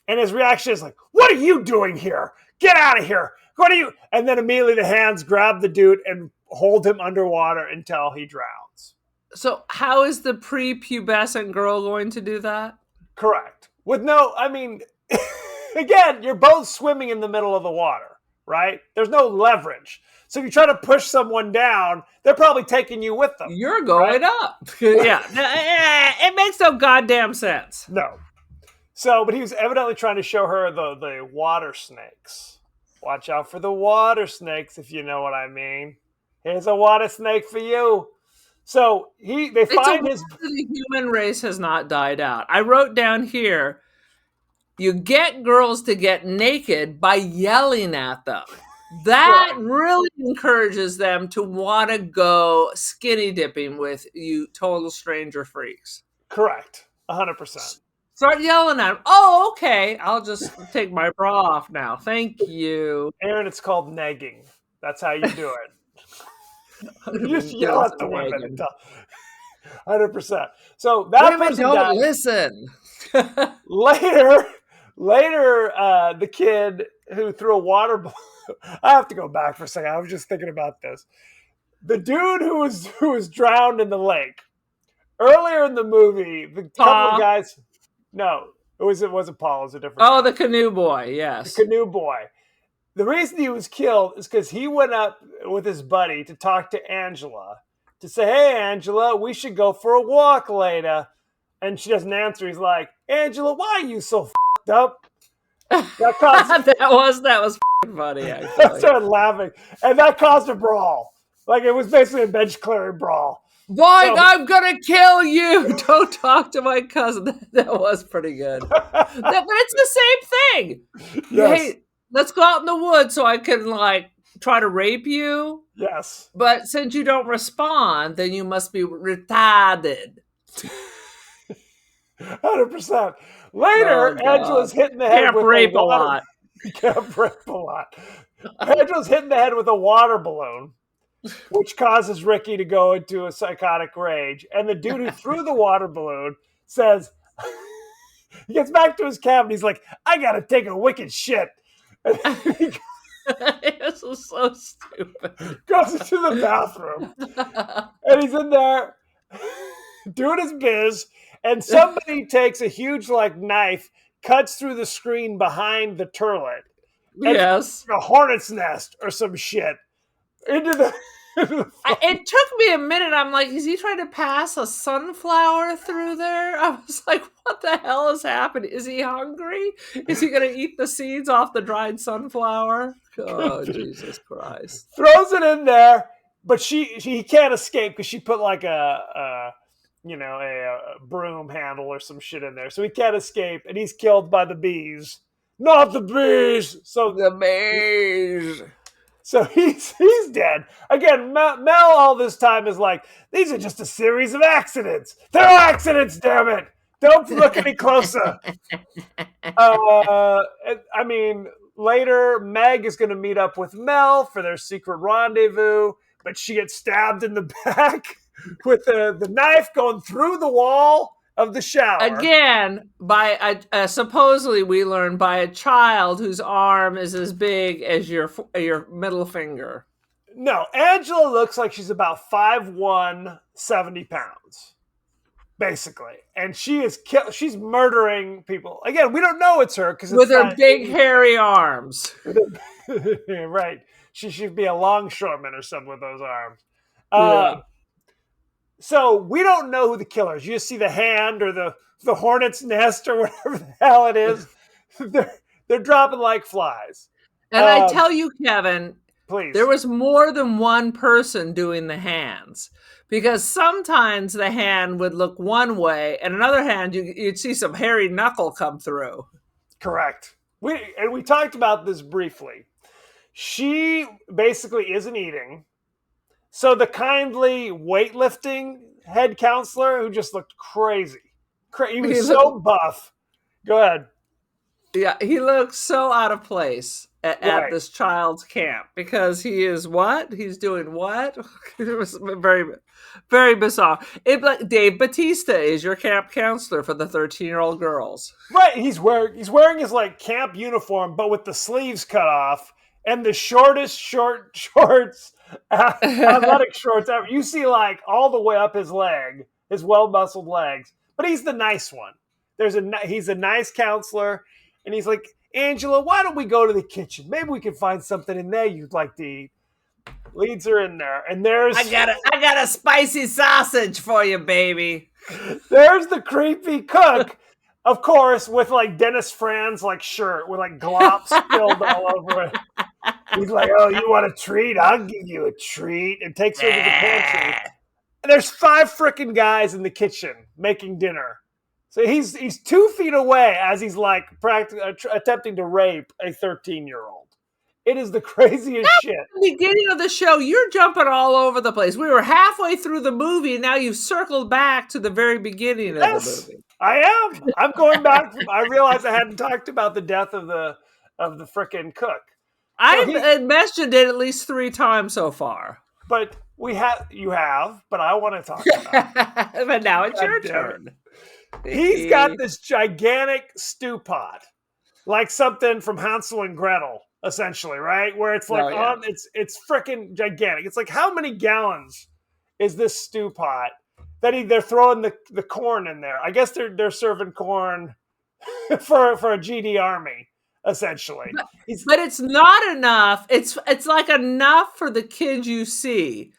[SPEAKER 2] And his reaction is like, what are you doing here? Get out of here. What are you? And then immediately the hands grab the dude and hold him underwater until he drowns.
[SPEAKER 1] So how is the prepubescent girl going to do that?
[SPEAKER 2] Correct. With no, I mean, again, you're both swimming in the middle of the water, right? There's no leverage. So if you try to push someone down, they're probably taking you with them.
[SPEAKER 1] You're going up. Yeah. It makes no goddamn sense.
[SPEAKER 2] No. So, but he was evidently trying to show her the water snakes. Watch out for the water snakes, if you know what I mean. Here's a water snake for you. So they find
[SPEAKER 1] the human race has not died out. I wrote down here, you get girls to get naked by yelling at them. That really encourages them to want to go skinny dipping with you total stranger freaks.
[SPEAKER 2] Correct. 100%.
[SPEAKER 1] Start yelling at them. Oh, okay. I'll just take my bra off now. Thank you.
[SPEAKER 2] Aaron, it's called negging. That's how you do it. You just yell at the women. 100%. So that
[SPEAKER 1] women
[SPEAKER 2] person
[SPEAKER 1] don't
[SPEAKER 2] died.
[SPEAKER 1] Listen.
[SPEAKER 2] Later, the kid who threw a water balloon. I have to go back for a second. I was just thinking about this. The dude who was drowned in the lake. Earlier in the movie, the couple of guys. No, it wasn't Paul. It was a different.
[SPEAKER 1] Oh, guy. The canoe boy. Yes,
[SPEAKER 2] the canoe boy. The reason he was killed is because he went up with his buddy to talk to Angela to say, "Hey, Angela, we should go for a walk later." And she doesn't answer. He's like, "Angela, why are you so f***ed up?" That
[SPEAKER 1] was funny. Actually.
[SPEAKER 2] I started laughing, and that caused a brawl. Like it was basically a bench clearing brawl.
[SPEAKER 1] Boy, I'm gonna kill you! Don't talk to my cousin. That was pretty good. But it's the same thing.
[SPEAKER 2] Yes.
[SPEAKER 1] Hey, let's go out in the woods so I can try to rape you.
[SPEAKER 2] Yes.
[SPEAKER 1] But since you don't respond, then you must be retarded.
[SPEAKER 2] 100%. Later, Angela's hitting the head with
[SPEAKER 1] rape a lot.
[SPEAKER 2] Can't rape a lot. Angela's hitting the head with a water balloon, which causes Ricky to go into a psychotic rage. And the dude who threw the water balloon says, he gets back to his cabin. He's like, I got to take a wicked shit.
[SPEAKER 1] This is so stupid.
[SPEAKER 2] Goes into the bathroom. And he's in there doing his biz. And somebody takes a huge knife, cuts through the screen behind the turlet.
[SPEAKER 1] Yes.
[SPEAKER 2] A hornet's nest or some shit into
[SPEAKER 1] It took me a minute. I'm like, is he trying to pass a sunflower through there? I was like, what the hell is happening? Is he hungry? Is he going to eat the seeds off the dried sunflower? Oh, Jesus Christ.
[SPEAKER 2] Throws it in there, but he can't escape because she put like a broom handle or some shit in there. So he can't escape, and he's killed by the bees. Not the bees!
[SPEAKER 1] The bees.
[SPEAKER 2] So he's dead. Again, Mel all this time is like, these are just a series of accidents. They're accidents, damn it. Don't look any closer. I mean, later, Meg is going to meet up with Mel for their secret rendezvous, but she gets stabbed in the back with the knife going through the wall of the shower.
[SPEAKER 1] Again, by supposedly we learn by a child whose arm is as big as your middle finger.
[SPEAKER 2] No, Angela looks like she's about 5'1", 70 pounds, basically, and she's murdering people. Again, we don't know it's her because
[SPEAKER 1] with her big hairy arms.
[SPEAKER 2] Right, she should be a longshoreman or something with those arms.
[SPEAKER 1] Yeah.
[SPEAKER 2] So we don't know who the killer is. You just see the hand or the hornet's nest or whatever the hell it is. They're dropping like flies.
[SPEAKER 1] And I tell you, Kevin,
[SPEAKER 2] please,
[SPEAKER 1] there was more than one person doing the hands, because sometimes the hand would look one way, and another hand you'd see some hairy knuckle come through.
[SPEAKER 2] Correct. We talked about this briefly. She basically isn't eating. So the kindly weightlifting head counselor who just looked crazy. He was so buff. Go ahead.
[SPEAKER 1] Yeah, he looks so out of place at this child's camp because he is what? He's doing what? It was very, very bizarre. Dave Bautista is your camp counselor for the 13-year-old girls.
[SPEAKER 2] Right. He's wearing his like camp uniform, but with the sleeves cut off and the shortest shorts. Athletic shorts ever. You see like all the way up his leg, his well-muscled legs, but he's the nice one. He's a nice counselor, and he's like, Angela, why don't we go to the kitchen? Maybe we can find something in there you'd like to eat. Leads her in there, and I
[SPEAKER 1] got a spicy sausage for you, baby.
[SPEAKER 2] There's the creepy cook, of course, with like Dennis Franz like shirt with like glop spilled all over it. He's like, oh, you want a treat? I'll give you a treat. And takes her to the pantry. And there's 5 frickin' guys in the kitchen making dinner. So he's 2 feet away as he's like attempting to rape a 13-year-old. It is the craziest shit.
[SPEAKER 1] At the beginning of the show, you're jumping all over the place. We were halfway through the movie, and now you've circled back to the very beginning of the movie.
[SPEAKER 2] I am. I'm going back. I realized I hadn't talked about the death of the frickin' cook.
[SPEAKER 1] I mentioned it at least 3 times so far.
[SPEAKER 2] But you have, but I want to talk about it.
[SPEAKER 1] But now it's your turn.
[SPEAKER 2] He's got this gigantic stew pot, like something from Hansel and Gretel, essentially, right? Where it's like, it's freaking gigantic. It's like, how many gallons is this stew pot that they're throwing the corn in there? I guess they're serving corn for a GD army. Essentially,
[SPEAKER 1] but it's not enough. It's like enough for the kids you see,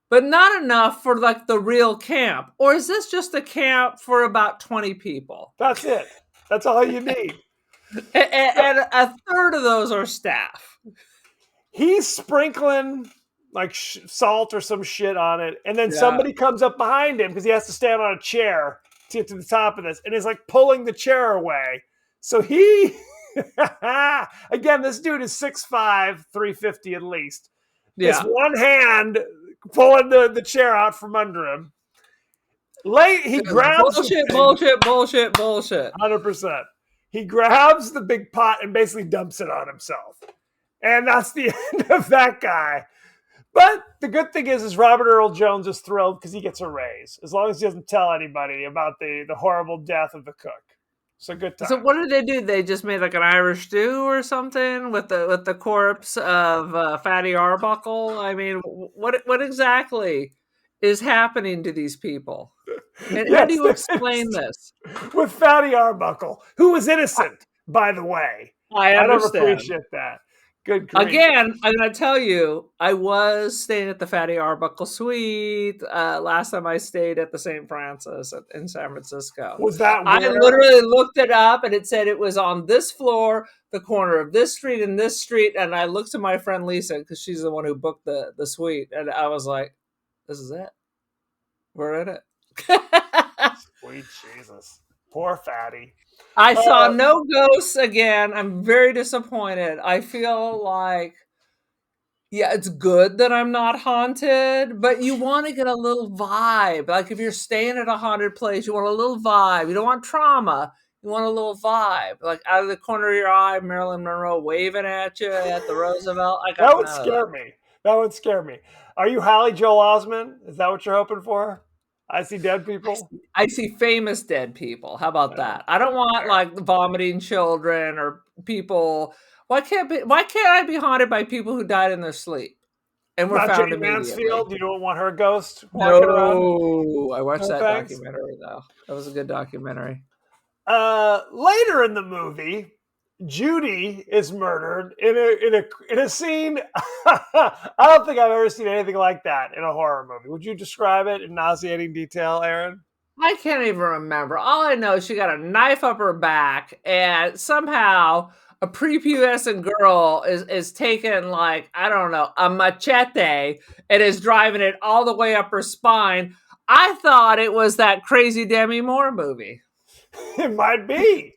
[SPEAKER 1] but not enough for like the real camp. Or is this just a camp for about 20 people?
[SPEAKER 2] That's it. That's all you need.
[SPEAKER 1] And a third of those are staff.
[SPEAKER 2] He's sprinkling like salt or some shit on it, and then somebody comes up behind him because he has to stand on a chair to get to the top of this, and is like pulling the chair away. So he. Again, this dude is 6'5", 350 at least. Yeah. It's one hand pulling the chair out from under him. He grabs
[SPEAKER 1] bullshit.
[SPEAKER 2] 100%. He grabs the big pot and basically dumps it on himself. And that's the end of that guy. But the good thing is Robert Earl Jones is thrilled because he gets a raise, as long as he doesn't tell anybody about the horrible death of the cook. So good time.
[SPEAKER 1] So what did they do? They just made like an Irish stew or something with the corpse of Fatty Arbuckle. I mean, what exactly is happening to these people? And how do you explain this?
[SPEAKER 2] With Fatty Arbuckle, who was innocent, by the way.
[SPEAKER 1] I understand.
[SPEAKER 2] don't appreciate that. Good grief.
[SPEAKER 1] Again, I'm going to tell you, I was staying at the Fatty Arbuckle Suite. Last time I stayed at the St. Francis in San Francisco.
[SPEAKER 2] Was that
[SPEAKER 1] I
[SPEAKER 2] where?
[SPEAKER 1] literally looked it up and it said it was on this floor, the corner of this street and this street. And I looked to my friend Lisa because she's the one who booked the suite. And I was like, this is it. We're in it.
[SPEAKER 2] Sweet Jesus. Poor Fatty.
[SPEAKER 1] I saw no ghosts again. I'm very disappointed. I feel like, yeah, it's good that I'm not haunted, but you want to get a little vibe. Like if you're staying at a haunted place, you want a little vibe. You don't want trauma. You want a little vibe. Like out of the corner of your eye, Marilyn Monroe waving at you at the Roosevelt.
[SPEAKER 2] That would scare me. That would scare me. Are you Hallie Joel Osment? Is that what you're hoping for? I see dead people.
[SPEAKER 1] I see famous dead people. How about that? I don't want like vomiting children or people. Why can't I be haunted by people who died in their sleep and were found
[SPEAKER 2] Jane
[SPEAKER 1] immediately?
[SPEAKER 2] Mansfield. You don't want her ghost walking around?
[SPEAKER 1] No, I watched that
[SPEAKER 2] thanks.
[SPEAKER 1] documentary though. That was a good documentary.
[SPEAKER 2] Later in the movie, Judy is murdered in a scene. I don't think I've ever seen anything like that in a horror movie. Would you describe it in nauseating detail, Aaron?
[SPEAKER 1] I can't even remember. All I know is she got a knife up her back, and somehow a prepubescent girl is taking like, I don't know, a machete and is driving it all the way up her spine. I thought it was that crazy Demi Moore movie.
[SPEAKER 2] It might be.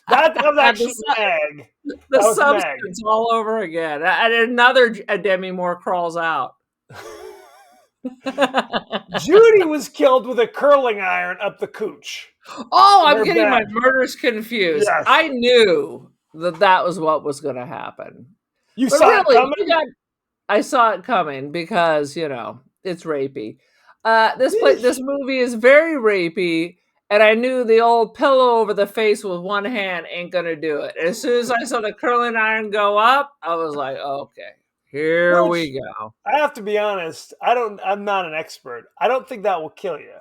[SPEAKER 2] That was actually Meg.
[SPEAKER 1] The substance all over again. And another Demi Moore crawls out.
[SPEAKER 2] Judy was killed with a curling iron up the cooch.
[SPEAKER 1] Oh, I'm getting my murders confused. Yes. I knew that was what was going to happen.
[SPEAKER 2] You saw it coming?
[SPEAKER 1] I saw it coming because, it's rapey. This movie is very rapey. And I knew the old pillow over the face with one hand ain't going to do it. As soon as I saw the curling iron go up, I was like, okay, here we go.
[SPEAKER 2] I have to be honest. I'm not an expert. I don't think that will kill you.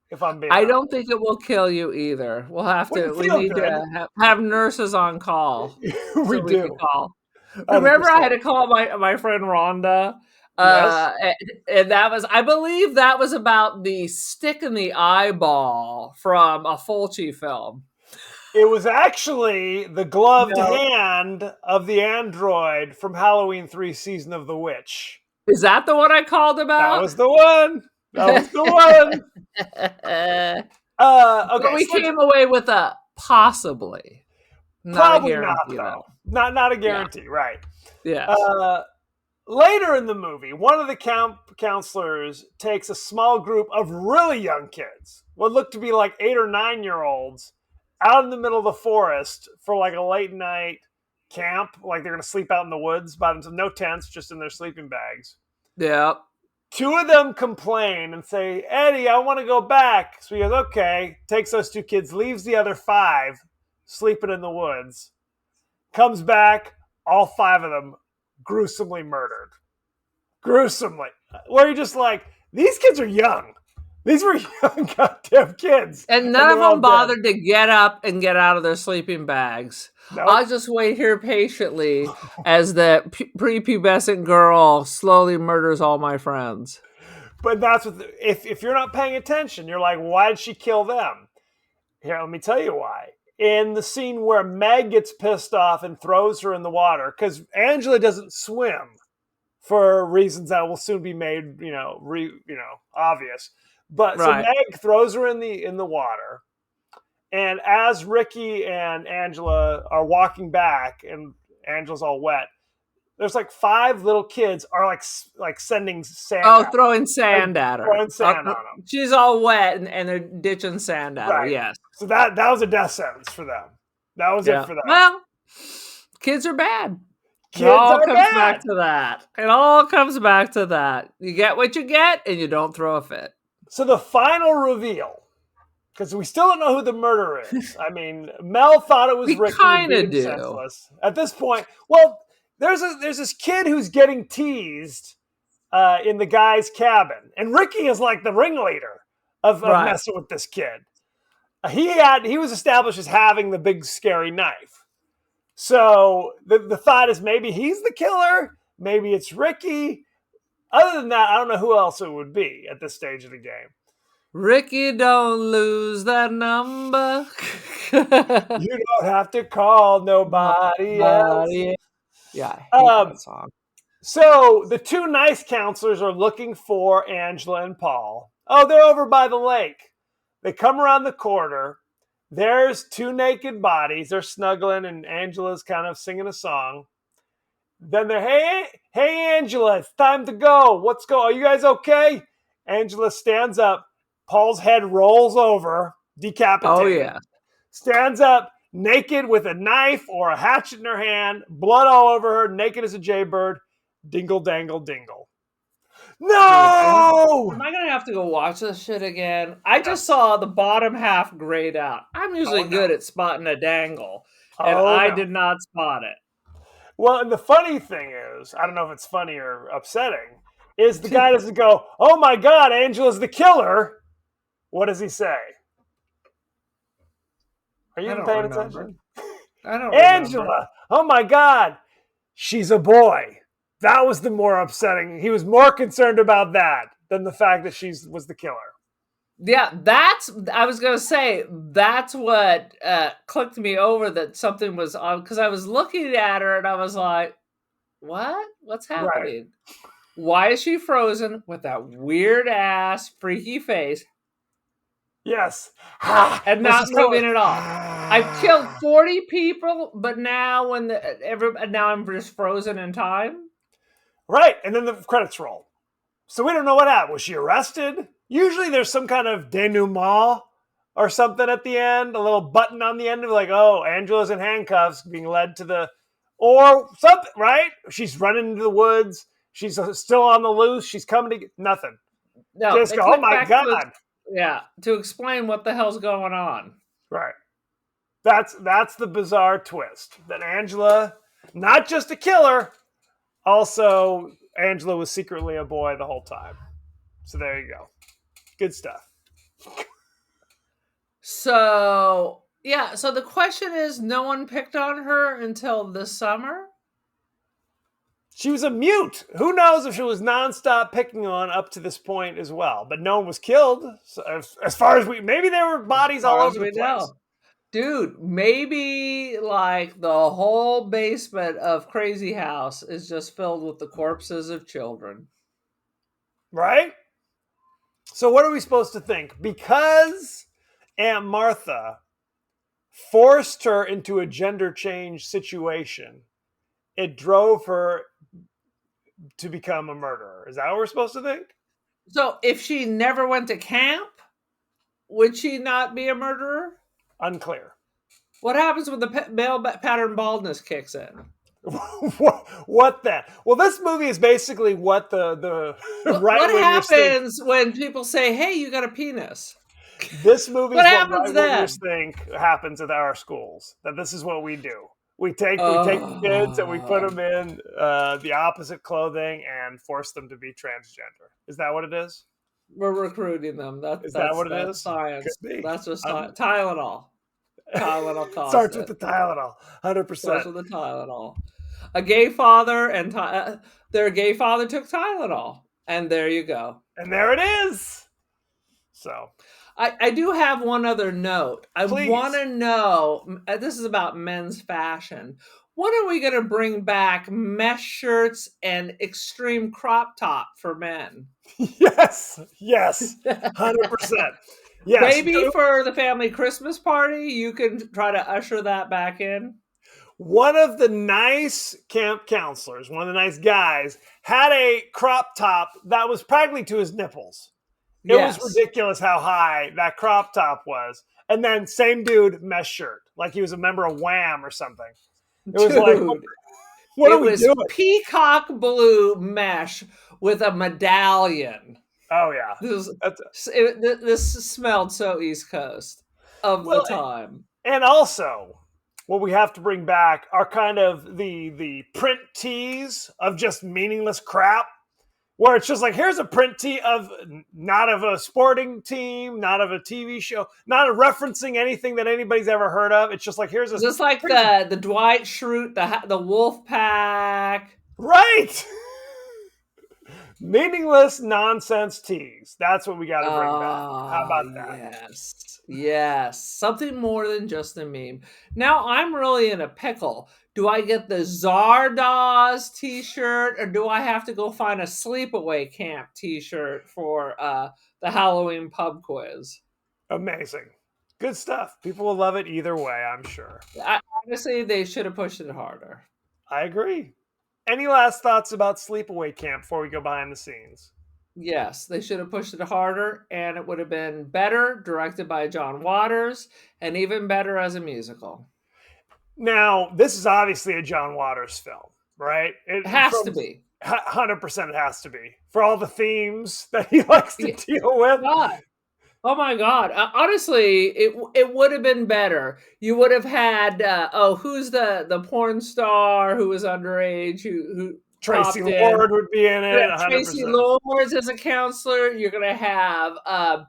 [SPEAKER 2] If I'm being honest.
[SPEAKER 1] Don't think it will kill you either. We'll have to, we need to have nurses on call.
[SPEAKER 2] we do.
[SPEAKER 1] Call. Remember I had to call my friend Rhonda. Yes. And that was, I believe that was about the stick in the eyeball from a Fulci film.
[SPEAKER 2] It was actually the gloved hand of the android from Halloween 3 Season of the Witch.
[SPEAKER 1] Is that the one I called about?
[SPEAKER 2] That was the one. Okay.
[SPEAKER 1] But we came away with a possibly.
[SPEAKER 2] Probably not, though. Not a guarantee, right.
[SPEAKER 1] Yeah.
[SPEAKER 2] Later in the movie, one of the camp counselors takes a small group of really young kids, what look to be like 8 or 9-year-olds, out in the middle of the forest for like a late night camp. Like they're going to sleep out in the woods by themselves. No tents, just in their sleeping bags.
[SPEAKER 1] Yeah.
[SPEAKER 2] 2 of them complain and say, Eddie, I want to go back. So he goes, okay. Takes those 2 kids, leaves the other 5 sleeping in the woods. Comes back, all 5 of them gruesomely murdered. Gruesomely. Where you're just like, these kids are young. These were young goddamn kids.
[SPEAKER 1] And none of them bothered to get up and get out of their sleeping bags. Nope. I'll just wait here patiently as the prepubescent girl slowly murders all my friends.
[SPEAKER 2] But that's what, if you're not paying attention, you're like, why did she kill them? Here, let me tell you why. In the scene where Meg gets pissed off and throws her in the water, because Angela doesn't swim for reasons that will soon be made, obvious. But right. So Meg throws her in the water, and as Ricky and Angela are walking back, and Angela's all wet, there's like 5 little kids are like sending sand.
[SPEAKER 1] Oh, throwing sand at her.
[SPEAKER 2] Throwing sand on them.
[SPEAKER 1] She's all wet, and they're ditching sand at her. Yes.
[SPEAKER 2] So that was a death sentence for them. That was it for them.
[SPEAKER 1] Well, kids are bad. It all comes back to that. It all comes back to that. You get what you get, and you don't throw a fit.
[SPEAKER 2] So the final reveal, because we still don't know who the murderer is. I mean, Mel thought it was Ricky.
[SPEAKER 1] We kind of do.
[SPEAKER 2] Senseless. At this point, well, there's this kid who's getting teased in the guy's cabin, and Ricky is like the ringleader of messing with this kid. He was established as having the big scary knife. So the thought is maybe he's the killer. Maybe it's Ricky. Other than that, I don't know who else it would be at this stage of the game.
[SPEAKER 1] Ricky, don't lose that number.
[SPEAKER 2] You don't have to call nobody else.
[SPEAKER 1] Yeah, I hate that song.
[SPEAKER 2] So the two nice counselors are looking for Angela and Paul. Oh, they're over by the lake. They come around the corner. There's two naked bodies. They're snuggling, and Angela's kind of singing a song. Then they're, hey, Angela, it's time to go. Are you guys okay? Angela stands up. Paul's head rolls over, decapitated.
[SPEAKER 1] Oh, yeah.
[SPEAKER 2] Stands up, naked with a knife or a hatchet in her hand, blood all over her, naked as a jaybird. Dingle, dangle, dingle. No!
[SPEAKER 1] Am I going to have to go watch this shit again? I just saw the bottom half grayed out. I'm usually good at spotting a dangle, and I did not spot it.
[SPEAKER 2] Well, and the funny thing is, I don't know if it's funny or upsetting, is the guy doesn't go, oh my God, Angela's the killer. What does he say? Are you even paying attention?
[SPEAKER 1] I don't
[SPEAKER 2] Angela,
[SPEAKER 1] remember.
[SPEAKER 2] oh my God, she's a boy. That was the more upsetting. He was more concerned about that than the fact that she was the killer.
[SPEAKER 1] Yeah, I was going to say, that's what clicked me over that something was on, because I was looking at her and I was like, what? What's happening? Right. Why is she frozen with that weird ass freaky face?
[SPEAKER 2] Yes.
[SPEAKER 1] And not moving at all. I've killed 40 people, but now now I'm just frozen in time.
[SPEAKER 2] Right, and then the credits roll. So we don't know what happened. Was she arrested? Usually there's some kind of denouement or something at the end, a little button on the end of like, oh, Angela's in handcuffs being led to the, or something, right? She's running into the woods. She's still on the loose. She's coming to get nothing.
[SPEAKER 1] No,
[SPEAKER 2] just go, oh my God.
[SPEAKER 1] To explain what the hell's going on.
[SPEAKER 2] Right. That's the bizarre twist. That Angela, not just a killer, also Angela was secretly a boy the whole time. So there you go. Good stuff.
[SPEAKER 1] So the question is, no one picked on her until this summer?
[SPEAKER 2] She was a mute. Who knows if she was nonstop picking on up to this point as well. But no one was killed. So as far as maybe there were bodies all over the place. Know.
[SPEAKER 1] Dude, maybe like the whole basement of Crazy House is just filled with the corpses of children.
[SPEAKER 2] Right? So what are we supposed to think? Because Aunt Martha forced her into a gender change situation, it drove her to become a murderer. Is that what we're supposed to think?
[SPEAKER 1] So if she never went to camp, would she not be a murderer?
[SPEAKER 2] Unclear.
[SPEAKER 1] What happens when the male pattern baldness kicks in?
[SPEAKER 2] What then? Well, this movie is basically what the right.
[SPEAKER 1] What happens when people say, "Hey, you got a penis"?
[SPEAKER 2] This movie
[SPEAKER 1] what
[SPEAKER 2] is
[SPEAKER 1] happens
[SPEAKER 2] what
[SPEAKER 1] then?
[SPEAKER 2] think happens at our schools. That this is what we do. We take the kids and we put them in the opposite clothing and force them to be transgender. Is that what it is?
[SPEAKER 1] We're recruiting them. Is that what it is? Science. That's just Tylenol. Tylenol
[SPEAKER 2] starts with the Tylenol. 100%.
[SPEAKER 1] Starts with the Tylenol. A gay father and their gay father took Tylenol, and there you go.
[SPEAKER 2] And there it is. So.
[SPEAKER 1] I do have one other note. I want to know, this is about men's fashion. When are we going to bring back mesh shirts and extreme crop top for men?
[SPEAKER 2] Yes, 100%. Yes.
[SPEAKER 1] Maybe for the family Christmas party, you can try to usher that back in.
[SPEAKER 2] One of the nice camp counselors, one of the nice guys, had a crop top that was practically to his nipples. It was ridiculous how high that crop top was. And then same dude, mesh shirt. Like he was a member of Wham or something. It was like, what are we doing? It was
[SPEAKER 1] peacock blue mesh with a medallion.
[SPEAKER 2] Oh, yeah.
[SPEAKER 1] This smelled so East Coast of the time.
[SPEAKER 2] And also, what we have to bring back are kind of the print tees of just meaningless crap. where it's just like, here's a print tee of not of a sporting team, not of a TV show, not referencing anything that anybody's ever heard of. It's just like, here's a
[SPEAKER 1] Just like the Dwight Schrute, the Wolf Pack.
[SPEAKER 2] right. Meaningless nonsense teas. That's what we got to bring back. How about that?
[SPEAKER 1] Yes. Something more than just a meme. Now I'm really in a pickle. Do I get the Zardoz t-shirt, or do I have to go find a Sleepaway Camp t-shirt for the Halloween pub quiz?
[SPEAKER 2] Amazing. Good stuff. People will love it either way, I'm sure.
[SPEAKER 1] Honestly, they should have pushed it harder.
[SPEAKER 2] I agree. Any last thoughts about Sleepaway Camp before we go behind the scenes?
[SPEAKER 1] Yes, they should have pushed it harder, and it would have been better, directed by John Waters, and even better as a musical.
[SPEAKER 2] Now, this is obviously a John Waters film, right?
[SPEAKER 1] It has to be.
[SPEAKER 2] 100% it has to be. For all the themes that he likes to deal with.
[SPEAKER 1] God. Oh my God! Honestly, it would have been better. You would have had who's the porn star who was underage who
[SPEAKER 2] Tracy Lord would be in it. 100%.
[SPEAKER 1] Tracy Lord as a counselor. You're gonna have a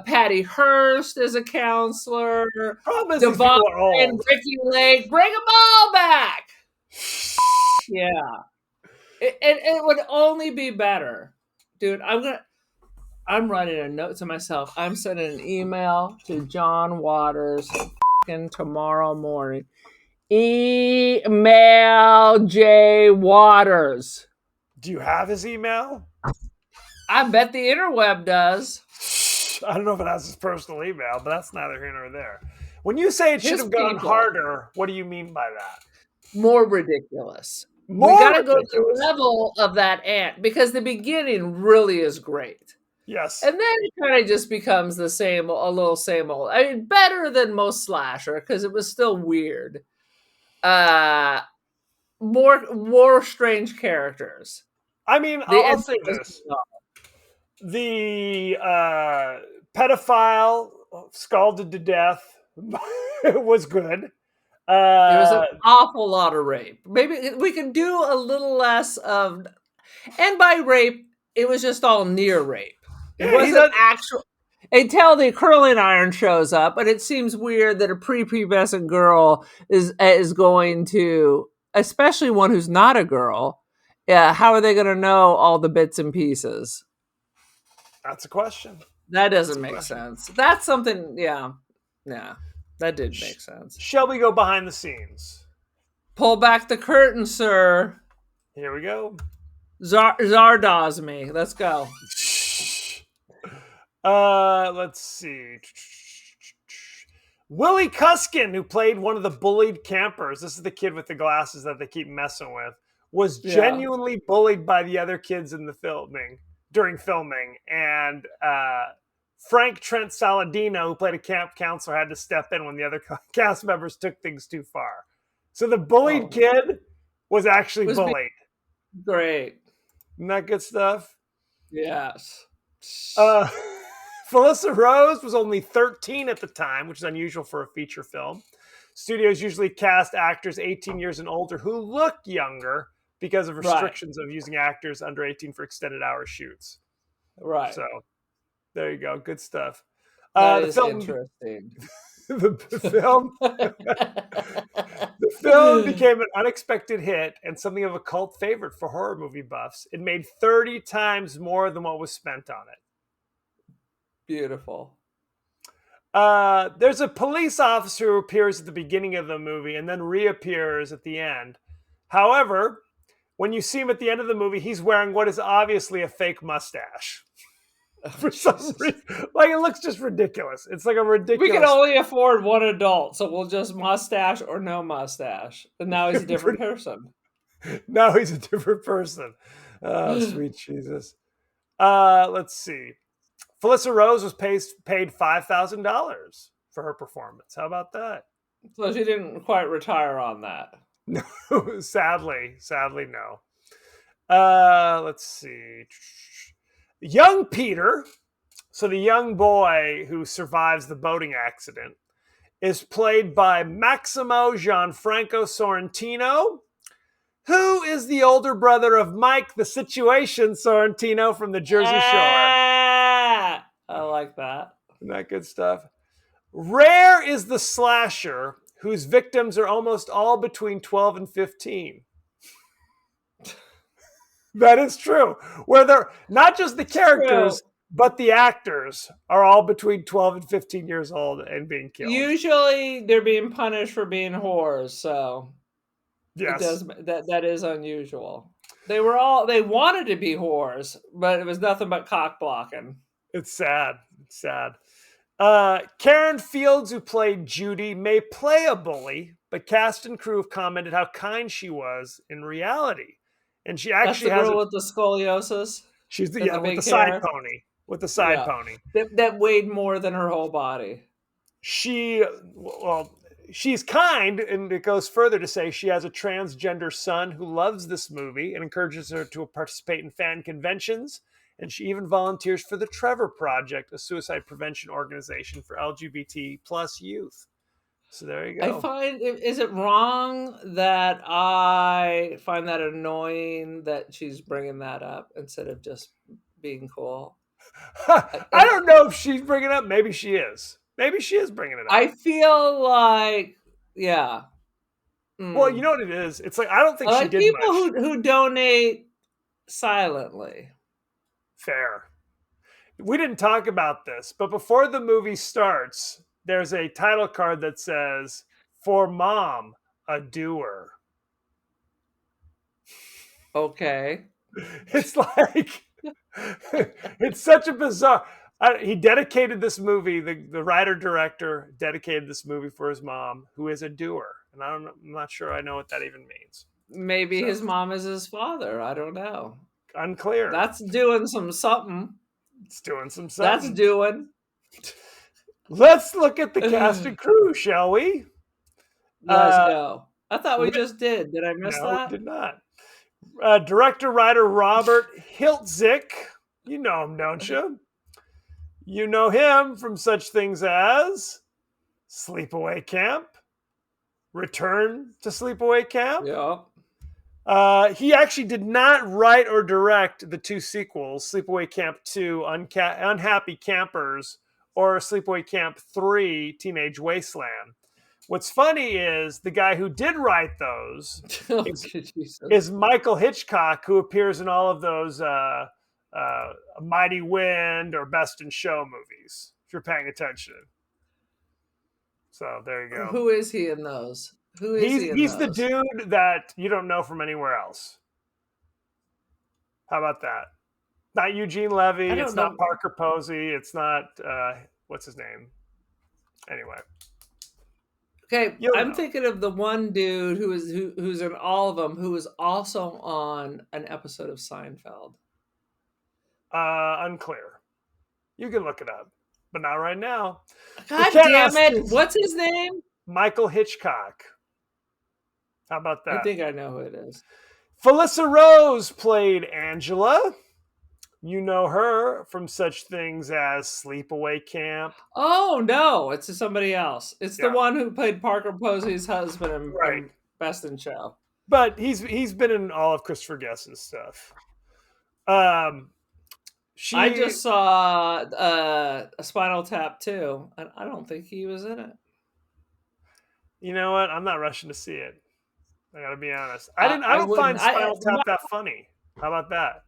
[SPEAKER 1] Patty Hearst as a counselor.
[SPEAKER 2] Problem is,
[SPEAKER 1] Devon and Ricky Lake. Bring them all back. Yeah, it would only be better, dude. I'm writing a note to myself. I'm sending an email to John Waters tomorrow morning. Email J. Waters.
[SPEAKER 2] Do you have his email?
[SPEAKER 1] I bet the interweb does.
[SPEAKER 2] I don't know if it has his personal email, but that's neither here nor there. When you say it should have gone harder, what do you mean by that?
[SPEAKER 1] More ridiculous. We got to go to the level of that ant, because the beginning really is great.
[SPEAKER 2] Yes.
[SPEAKER 1] And then it kind of just becomes a little same old. I mean, better than most slasher, because it was still weird. More strange characters.
[SPEAKER 2] I mean, I'll say this. The pedophile scalded to death was good.
[SPEAKER 1] There was an awful lot of rape. Maybe we could do a little less of... And by rape, it was just all near rape. It wasn't actual. Until the curling iron shows up, and it seems weird that a prepubescent girl is going to, especially one who's not a girl. Yeah, how are they going to know all the bits and pieces?
[SPEAKER 2] That's a question.
[SPEAKER 1] That doesn't make sense. That's something. Yeah, that did make sense.
[SPEAKER 2] Shall we go behind the scenes?
[SPEAKER 1] Pull back the curtain, sir.
[SPEAKER 2] Here we go.
[SPEAKER 1] Zardoz me. Let's go.
[SPEAKER 2] Let's see. Willie Cuskin, who played one of the bullied campers, this is the kid with the glasses that they keep messing with, was genuinely bullied by the other kids in the during filming. And Frank Trent Saladino, who played a camp counselor, had to step in when the other cast members took things too far. So the bullied kid was actually bullied.
[SPEAKER 1] Great.
[SPEAKER 2] Isn't that good stuff?
[SPEAKER 1] Yes.
[SPEAKER 2] Felissa Rose was only 13 at the time, which is unusual for a feature film. Studios usually cast actors 18 years and older who look younger because of restrictions of using actors under 18 for extended hour shoots.
[SPEAKER 1] Right.
[SPEAKER 2] So there you go. Good stuff.
[SPEAKER 1] That is interesting.
[SPEAKER 2] The film became an unexpected hit and something of a cult favorite for horror movie buffs. It made 30 times more than what was spent on it.
[SPEAKER 1] Beautiful.
[SPEAKER 2] There's a police officer who appears at the beginning of the movie and then reappears at the end. However, when you see him at the end of the movie, he's wearing what is obviously a fake mustache. For some reason. Like, it looks just ridiculous. It's like a ridiculous...
[SPEAKER 1] We can only afford one adult, so we'll just mustache or no mustache. And now he's a different person.
[SPEAKER 2] Now he's a different person. Oh, sweet Jesus. Let's see. Felissa Rose was paid $5,000 for her performance. How about that?
[SPEAKER 1] So she didn't quite retire on that.
[SPEAKER 2] No, sadly, no. Let's see. Young Peter, so the young boy who survives the boating accident, is played by Maximo Gianfranco Sorrentino, Who is the older brother of Mike, the Situation Sorrentino from the Jersey Shore?
[SPEAKER 1] Ah, I like that.
[SPEAKER 2] Isn't that good stuff? Rare is the slasher whose victims are almost all between 12 and 15. That is true. Where they're not just the
[SPEAKER 1] True.
[SPEAKER 2] characters, but the actors are all between 12 and 15 years old and being killed.
[SPEAKER 1] Usually they're being punished for being whores, so it
[SPEAKER 2] Yes.
[SPEAKER 1] does that is unusual. They wanted to be whores, but it was nothing but cock blocking.
[SPEAKER 2] It's sad. It's sad. Karen Fields, who played Judy, may play a bully, but cast and crew have commented how kind she was in reality. And she
[SPEAKER 1] That's
[SPEAKER 2] actually
[SPEAKER 1] the
[SPEAKER 2] has
[SPEAKER 1] girl with the scoliosis.
[SPEAKER 2] she's
[SPEAKER 1] and the
[SPEAKER 2] with the
[SPEAKER 1] big
[SPEAKER 2] side
[SPEAKER 1] hair.
[SPEAKER 2] pony. With the side
[SPEAKER 1] Yeah.
[SPEAKER 2] pony.
[SPEAKER 1] That weighed more than her whole body.
[SPEAKER 2] She's kind, and it goes further to say she has a transgender son who loves this movie and encourages her to participate in fan conventions. And she even volunteers for the Trevor Project, a suicide prevention organization for LGBT plus youth. So there you go.
[SPEAKER 1] Is it wrong that I find that annoying that she's bringing that up instead of just being cool?
[SPEAKER 2] I don't know if she's bringing it up. Maybe she is. Maybe she is bringing it up.
[SPEAKER 1] I feel like, yeah.
[SPEAKER 2] Well, you know what it is? It's like, I don't think
[SPEAKER 1] I
[SPEAKER 2] she
[SPEAKER 1] like
[SPEAKER 2] did
[SPEAKER 1] people
[SPEAKER 2] much.
[SPEAKER 1] who donate silently.
[SPEAKER 2] Fair. We didn't talk about this, but before the movie starts, there's a title card that says, "For Mom, a Doer."
[SPEAKER 1] Okay.
[SPEAKER 2] It's like, it's such a bizarre. He dedicated this movie, the writer director dedicated this movie for his mom, who is a doer. And I'm not sure I know what that even means.
[SPEAKER 1] Maybe
[SPEAKER 2] So,
[SPEAKER 1] his mom is his father. I don't know.
[SPEAKER 2] unclear.
[SPEAKER 1] That's doing something.
[SPEAKER 2] It's doing some
[SPEAKER 1] That's
[SPEAKER 2] something.
[SPEAKER 1] doing.
[SPEAKER 2] Let's look at the cast and crew, shall we?
[SPEAKER 1] Let's go. I thought we just did. Did I miss
[SPEAKER 2] No,
[SPEAKER 1] that?
[SPEAKER 2] we did not. Director writer Robert Hiltzik. You know him, don't you? You know him from such things as Sleepaway Camp, Return to Sleepaway Camp.
[SPEAKER 1] Yeah.
[SPEAKER 2] He actually did not write or direct the two sequels, Sleepaway Camp 2, Unhappy Campers, or Sleepaway Camp 3, Teenage Wasteland. What's funny is the guy who did write those is Michael Hitchcock, who appears in all of those Mighty Wind or Best in Show movies, if you're paying attention. So there you go.
[SPEAKER 1] Who is he in those? Who is he in
[SPEAKER 2] He's
[SPEAKER 1] those?
[SPEAKER 2] the dude that you don't know from anywhere else. How about that? Not Eugene Levy. It's not Parker Posey. It's not, what's his name? Anyway.
[SPEAKER 1] Okay, I'm thinking of the one dude who's in all of them, who was also on an episode of Seinfeld.
[SPEAKER 2] Unclear. You can look it up, but not right now.
[SPEAKER 1] God damn it! What's his name?
[SPEAKER 2] Michael Hitchcock. How about that?
[SPEAKER 1] I think I know who it is.
[SPEAKER 2] Felissa Rose played Angela. You know her from such things as Sleepaway Camp.
[SPEAKER 1] Oh, no, it's somebody else. It's the one who played Parker Posey's husband in Best in Show.
[SPEAKER 2] But he's been in all of Christopher Guest's stuff.
[SPEAKER 1] I just saw a Spinal Tap too, and I don't think he was in it.
[SPEAKER 2] You know what? I'm not rushing to see it. I gotta be honest. I don't find Spinal Tap that funny. How about that?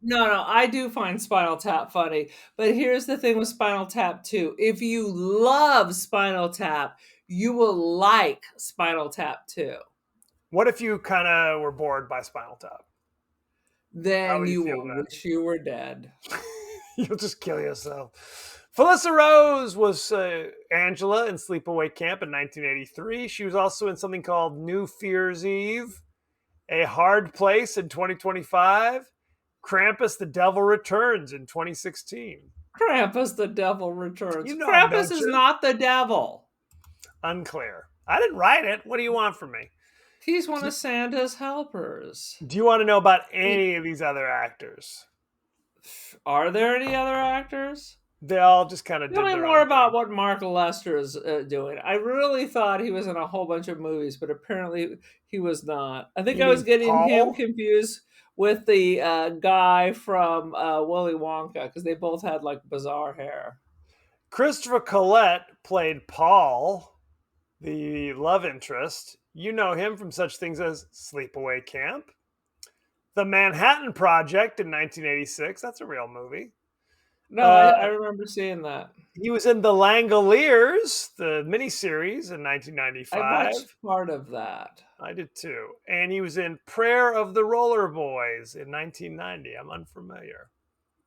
[SPEAKER 1] No, I do find Spinal Tap funny. But here's the thing with Spinal Tap 2. If you love Spinal Tap, you will like Spinal Tap 2.
[SPEAKER 2] What if you kind of were bored by Spinal Tap?
[SPEAKER 1] Then you will wish you were dead.
[SPEAKER 2] You'll just kill yourself. Felissa Rose was Angela in Sleepaway Camp in 1983. She was also in something called New Fear's Eve, A Hard Place in 2025, Krampus the Devil Returns in 2016.
[SPEAKER 1] Krampus the Devil Returns. Krampus is not the devil.
[SPEAKER 2] Unclear. I didn't write it. What do you want from me?
[SPEAKER 1] He's one of Santa's helpers.
[SPEAKER 2] Do you want to know about any of these other actors?
[SPEAKER 1] Are there any other actors?
[SPEAKER 2] They all just kind of
[SPEAKER 1] Tell
[SPEAKER 2] did
[SPEAKER 1] me
[SPEAKER 2] their
[SPEAKER 1] more
[SPEAKER 2] own
[SPEAKER 1] about
[SPEAKER 2] thing.
[SPEAKER 1] what Mark Lester is doing. I really thought he was in a whole bunch of movies, but apparently he was not. I think
[SPEAKER 2] You
[SPEAKER 1] I was
[SPEAKER 2] mean
[SPEAKER 1] getting him
[SPEAKER 2] Paul?
[SPEAKER 1] confused with the guy from Willy Wonka because they both had like bizarre hair.
[SPEAKER 2] Christopher Collette played Paul, the love interest. You know him from such things as Sleepaway Camp, The Manhattan Project in 1986. That's a real movie.
[SPEAKER 1] No,
[SPEAKER 2] Uh,
[SPEAKER 1] I remember seeing that.
[SPEAKER 2] he was in The Langoliers, the miniseries in
[SPEAKER 1] I watched
[SPEAKER 2] 1995.
[SPEAKER 1] part of that.
[SPEAKER 2] I did too. And he was in Prayer of the Roller Boys in 1990. I'm unfamiliar.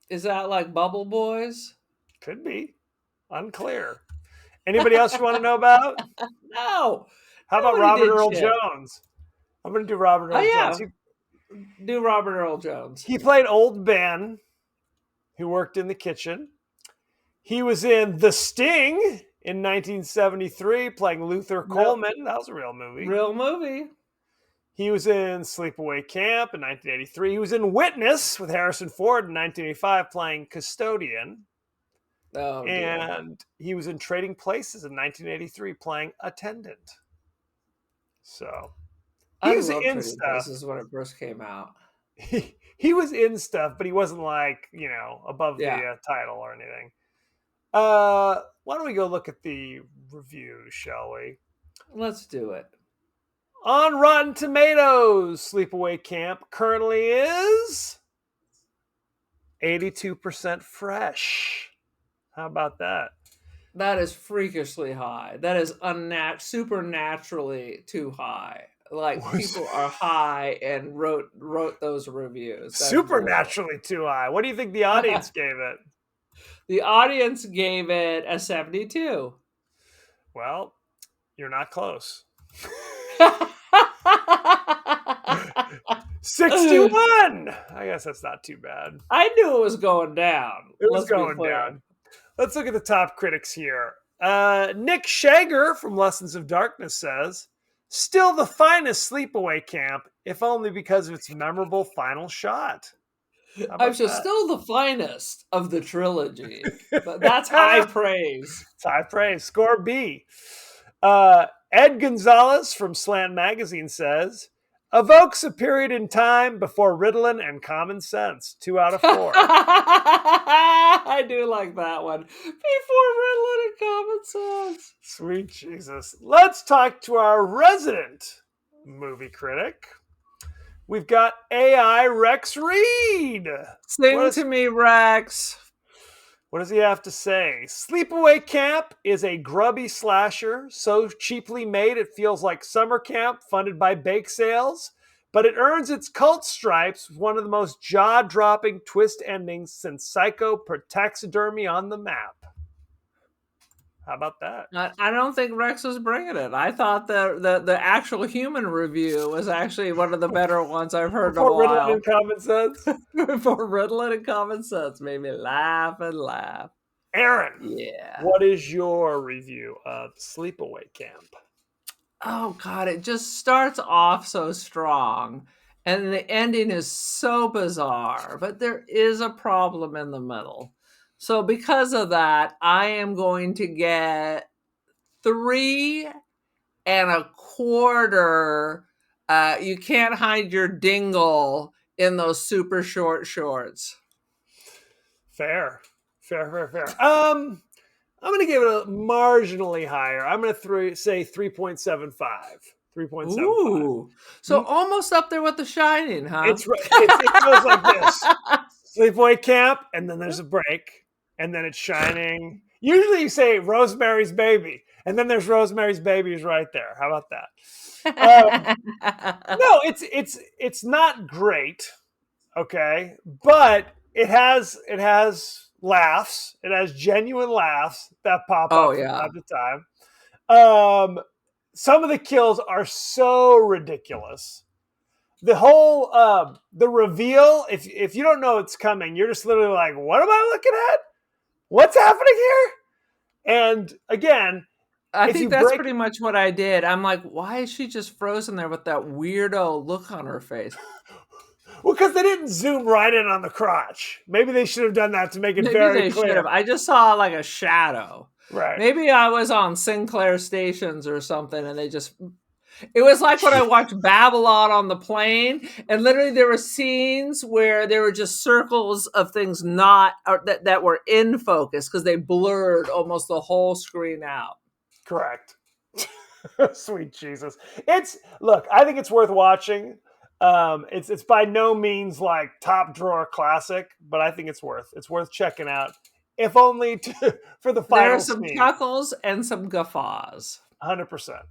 [SPEAKER 1] Is that like Bubble Boys?
[SPEAKER 2] Could be. Unclear. Anybody else you want to know about?
[SPEAKER 1] No,
[SPEAKER 2] How about
[SPEAKER 1] nobody
[SPEAKER 2] Robert
[SPEAKER 1] did
[SPEAKER 2] Earl
[SPEAKER 1] shit.
[SPEAKER 2] Jones? I'm going to do Robert
[SPEAKER 1] Oh
[SPEAKER 2] Earl Jones.
[SPEAKER 1] yeah, do Robert Earl Jones.
[SPEAKER 2] He played Old Ben, who worked in the kitchen. He was in The Sting in 1973, playing Luther
[SPEAKER 1] Real,
[SPEAKER 2] Coleman. That was a real movie.
[SPEAKER 1] real movie.
[SPEAKER 2] He was in Sleepaway Camp in 1983. He was in Witness with Harrison Ford in 1985, playing Custodian.
[SPEAKER 1] Oh dear.
[SPEAKER 2] And he was in Trading Places in 1983, playing Attendant. So he
[SPEAKER 1] I
[SPEAKER 2] was
[SPEAKER 1] love
[SPEAKER 2] in
[SPEAKER 1] Trading
[SPEAKER 2] stuff.
[SPEAKER 1] Places when it first came out.
[SPEAKER 2] He was in stuff, but he wasn't like, above the
[SPEAKER 1] Yeah,
[SPEAKER 2] title or anything. Why don't we go look at the reviews, shall we?
[SPEAKER 1] let's do it.
[SPEAKER 2] On Rotten Tomatoes, Sleepaway Camp currently is 82% fresh. How about that?
[SPEAKER 1] That is freakishly high. That is supernaturally too high. Like people are high and wrote those reviews. That's bullshit.
[SPEAKER 2] Supernaturally too high. What do you think the audience gave it?
[SPEAKER 1] The audience gave it a 72.
[SPEAKER 2] Well, you're not close. 61. I guess that's not too bad.
[SPEAKER 1] I knew it was going down.
[SPEAKER 2] It was
[SPEAKER 1] Let's be
[SPEAKER 2] going
[SPEAKER 1] clear.
[SPEAKER 2] down. Let's look at the top critics here. Nick Shager from Lessons of Darkness says, still the finest Sleepaway Camp, if only because of its memorable final shot. How
[SPEAKER 1] I'm
[SPEAKER 2] about that?
[SPEAKER 1] still the finest of the trilogy. That's high praise.
[SPEAKER 2] It's high praise. Score B. Ed Gonzalez from Slant Magazine says, evokes a period in time before Ritalin and common sense. 2 out of 4.
[SPEAKER 1] I do like that one. Before Ritalin and common sense.
[SPEAKER 2] Sweet Jesus. Let's talk to our resident movie critic. We've got AI Rex Reed.
[SPEAKER 1] Sing to me, Rex.
[SPEAKER 2] What does he have to say? Sleepaway Camp is a grubby slasher, so cheaply made it feels like summer camp funded by bake sales, but it earns its cult stripes with one of the most jaw-dropping twist endings since Psycho put taxidermy on the map. How about that?
[SPEAKER 1] I don't think Rex was bringing it. I thought the actual human review was actually one of the better ones I've heard in a
[SPEAKER 2] Before Ritalin
[SPEAKER 1] while.
[SPEAKER 2] and common sense?
[SPEAKER 1] Before Ritalin and common sense made me laugh and laugh.
[SPEAKER 2] Aaron,
[SPEAKER 1] yeah.
[SPEAKER 2] What is your review of Sleepaway Camp?
[SPEAKER 1] Oh, God, it just starts off so strong. And the ending is so bizarre. But there is a problem in the middle. So because of that, I am going to get 3.25. You can't hide your dingle in those super short shorts.
[SPEAKER 2] Fair. I'm going to give it a marginally higher. I'm going to say 3.75. 3.75.
[SPEAKER 1] Ooh. So almost up there with The Shining, huh?
[SPEAKER 2] It goes like this. Sleepaway Camp, and then there's a break, and then it's Shining. Usually you say Rosemary's Baby, and then there's Rosemary's Baby right there. How about that? No, it's not great, okay, but it has laughs. It has genuine laughs that pop up from time to time. Some of the kills are so ridiculous. The whole the reveal, if you don't know it's coming, you're just literally like, what am I looking at? What's happening here? And again,
[SPEAKER 1] I think that's pretty much what I did. I'm like, why is she just frozen there with that weirdo look on her face?
[SPEAKER 2] Well, because they didn't zoom right in on the crotch. Maybe they should have done that to make it
[SPEAKER 1] Maybe
[SPEAKER 2] very
[SPEAKER 1] they should
[SPEAKER 2] clear.
[SPEAKER 1] have. I just saw like a shadow.
[SPEAKER 2] Right.
[SPEAKER 1] Maybe I was on Sinclair stations or something, and they just. It was like when I watched Babylon on the plane, and literally there were scenes where there were just circles of things not or that were in focus because they blurred almost the whole screen out.
[SPEAKER 2] Correct. Sweet Jesus. Look, I think it's worth watching. It's by no means like top drawer classic, but I think it's worth checking out. If only for the final
[SPEAKER 1] There are some
[SPEAKER 2] scene.
[SPEAKER 1] chuckles and some guffaws.
[SPEAKER 2] 100%.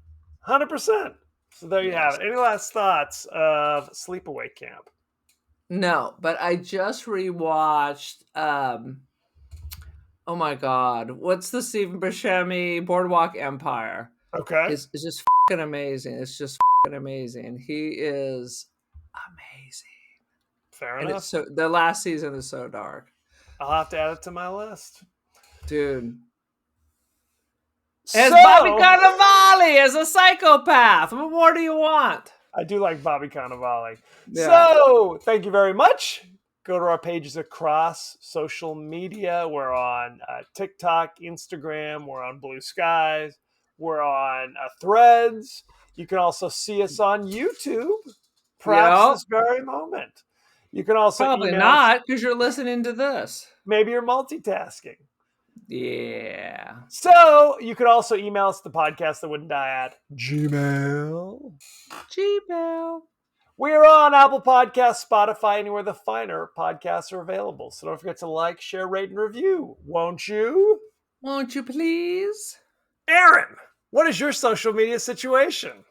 [SPEAKER 2] 100%. So there you have it. Any last thoughts of Sleepaway Camp?
[SPEAKER 1] No, but I just rewatched oh my god, what's the Stephen Buscemi Boardwalk Empire?
[SPEAKER 2] Okay.
[SPEAKER 1] It's just fucking amazing. It's just fucking amazing. He is amazing.
[SPEAKER 2] Fair
[SPEAKER 1] And
[SPEAKER 2] enough.
[SPEAKER 1] it's so the last season is so dark.
[SPEAKER 2] I'll have to add it to my list.
[SPEAKER 1] Dude.
[SPEAKER 2] So,
[SPEAKER 1] As Bobby Cannavale as a psychopath. What more do you want?
[SPEAKER 2] I do like Bobby Cannavale.
[SPEAKER 1] Yeah.
[SPEAKER 2] So, thank you very much. Go to our pages across social media. We're on TikTok, Instagram. We're on Blue Skies. We're on Threads. You can also see us on YouTube, perhaps this very moment. You can also
[SPEAKER 1] probably
[SPEAKER 2] email
[SPEAKER 1] not because you're listening to this.
[SPEAKER 2] Maybe you're multitasking.
[SPEAKER 1] Yeah.
[SPEAKER 2] So you could also email us the podcast that wouldn't die at Gmail. We're on Apple Podcasts, Spotify, anywhere the finer podcasts are available. So don't forget to like, share, rate, and review. Won't you?
[SPEAKER 1] Won't you please?
[SPEAKER 2] Aaron, what is your social media situation?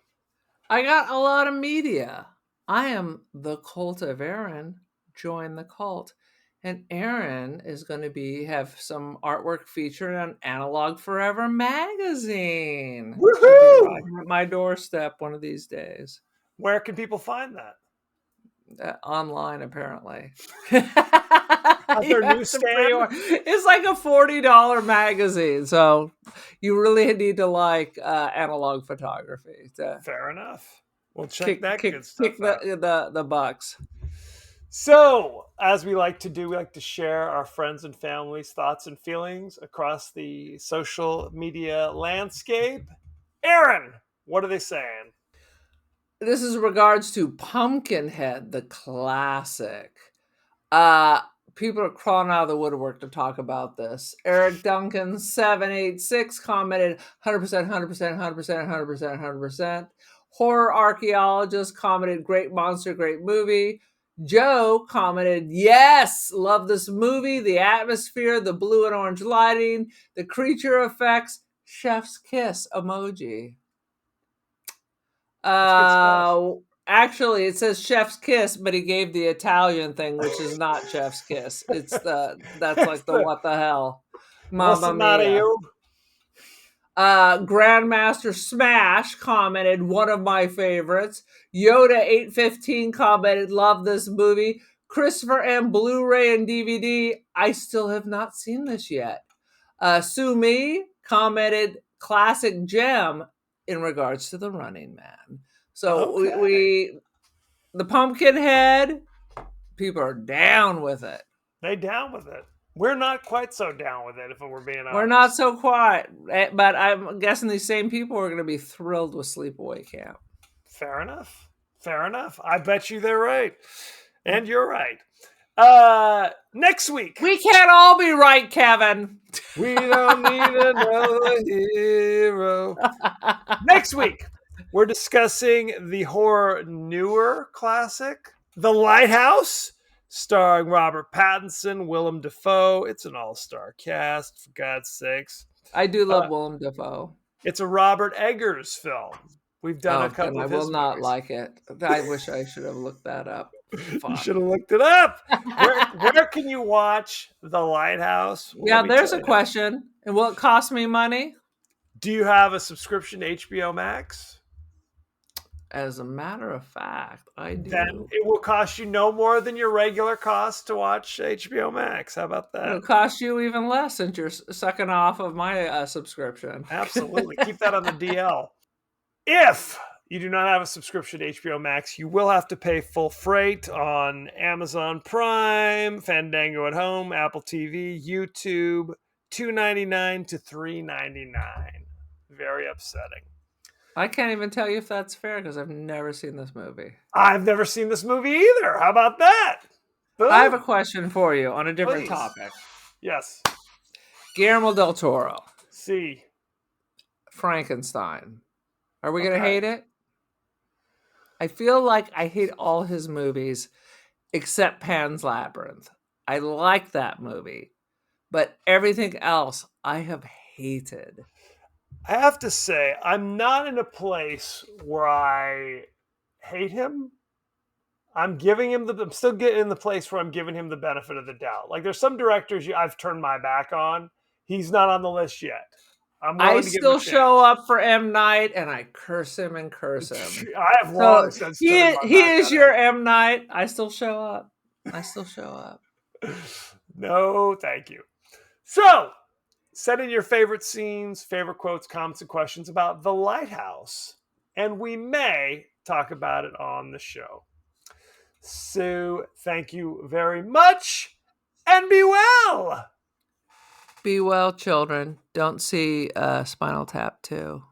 [SPEAKER 1] I got a lot of media. I am the cult of Aaron. Join the cult. And Aaron is going to have some artwork featured on Analog Forever magazine.
[SPEAKER 2] Woohoo!
[SPEAKER 1] Right at my doorstep one of these days.
[SPEAKER 2] Where can people find that?
[SPEAKER 1] Online, apparently.
[SPEAKER 2] Their newsstand?
[SPEAKER 1] It's like a $40 magazine, so you really need to like analog photography.
[SPEAKER 2] Fair enough. We'll check that good stuff
[SPEAKER 1] kick the bucks.
[SPEAKER 2] So, as we like to do, we like to share our friends and family's thoughts and feelings across the social media landscape. Aaron, what are they saying?
[SPEAKER 1] This is regards to Pumpkinhead, the classic. People are crawling out of the woodwork to talk about this. Eric Duncan 786 commented 100%, 100%, 100%, 100%, 100%. Horror archaeologist commented great monster, great movie. Joe commented, yes, love this movie, the atmosphere, the blue and orange lighting, the creature effects, chef's kiss emoji. Actually, it says chef's kiss, but he gave the Italian thing, which is not chef's kiss. It's that's like the what the hell. Mamma mia. Grandmaster Smash commented, one of my favorites. Yoda 815 commented, love this movie. Christopher M. Blu-ray and DVD. I still have not seen this yet. Sue Me commented, classic gem in regards to the Running Man. So we the Pumpkinhead, people are down with it.
[SPEAKER 2] They down with it. We're not quite so down with it, if we're being honest.
[SPEAKER 1] We're not so quiet, but I'm guessing these same people are going to be thrilled with Sleepaway Camp.
[SPEAKER 2] Fair enough. Fair enough. I bet you they're right. And you're right. Next week.
[SPEAKER 1] We can't all be right, Kevin.
[SPEAKER 2] We don't need another hero. Next week, we're discussing the horror newer classic, The Lighthouse, starring Robert Pattinson, Willem Dafoe. It's an all-star cast, for God's sakes.
[SPEAKER 1] I do love Willem Dafoe.
[SPEAKER 2] It's a Robert Eggers film. We've done a couple of his
[SPEAKER 1] I will not
[SPEAKER 2] movies.
[SPEAKER 1] like it. I wish I should have looked that up.
[SPEAKER 2] You should have looked it up. Where can you watch The Lighthouse?
[SPEAKER 1] Yeah, there's a question. And will it cost me money?
[SPEAKER 2] Do you have a subscription to HBO Max?
[SPEAKER 1] As a matter of fact, I do.
[SPEAKER 2] Then it will cost you no more than your regular cost to watch HBO Max. How about that?
[SPEAKER 1] It'll cost you even less since you're sucking off of my subscription.
[SPEAKER 2] Absolutely. Keep that on the DL. If you do not have a subscription to HBO Max, you will have to pay full freight on Amazon Prime, Fandango at Home, Apple TV, YouTube, $2.99 to $3.99. Very upsetting.
[SPEAKER 1] I can't even tell you if that's fair because I've never seen this movie.
[SPEAKER 2] I've never seen this movie either. How about that? Boom.
[SPEAKER 1] I have a question for you on a different
[SPEAKER 2] Please.
[SPEAKER 1] topic.
[SPEAKER 2] Yes.
[SPEAKER 1] Guillermo del Toro,
[SPEAKER 2] See.
[SPEAKER 1] Frankenstein. Are we going to
[SPEAKER 2] Okay.
[SPEAKER 1] hate it? I feel like I hate all his movies except Pan's Labyrinth. I like that movie, but everything else I have hated.
[SPEAKER 2] I have to say, I'm not in a place where I hate him. I'm still getting in the place where I'm giving him the benefit of the doubt. Like there's some directors I've turned my back on. He's not on the list yet.
[SPEAKER 1] I still show up for M. Night and I curse him and curse him.
[SPEAKER 2] I have long since
[SPEAKER 1] he
[SPEAKER 2] turned my back
[SPEAKER 1] is
[SPEAKER 2] on
[SPEAKER 1] your
[SPEAKER 2] him.
[SPEAKER 1] M. Night. I still show up.
[SPEAKER 2] No, thank you. So, send in your favorite scenes, favorite quotes, comments, and questions about The Lighthouse, and we may talk about it on the show. So, thank you very much, and be well.
[SPEAKER 1] Be well, children. Don't see Spinal Tap 2.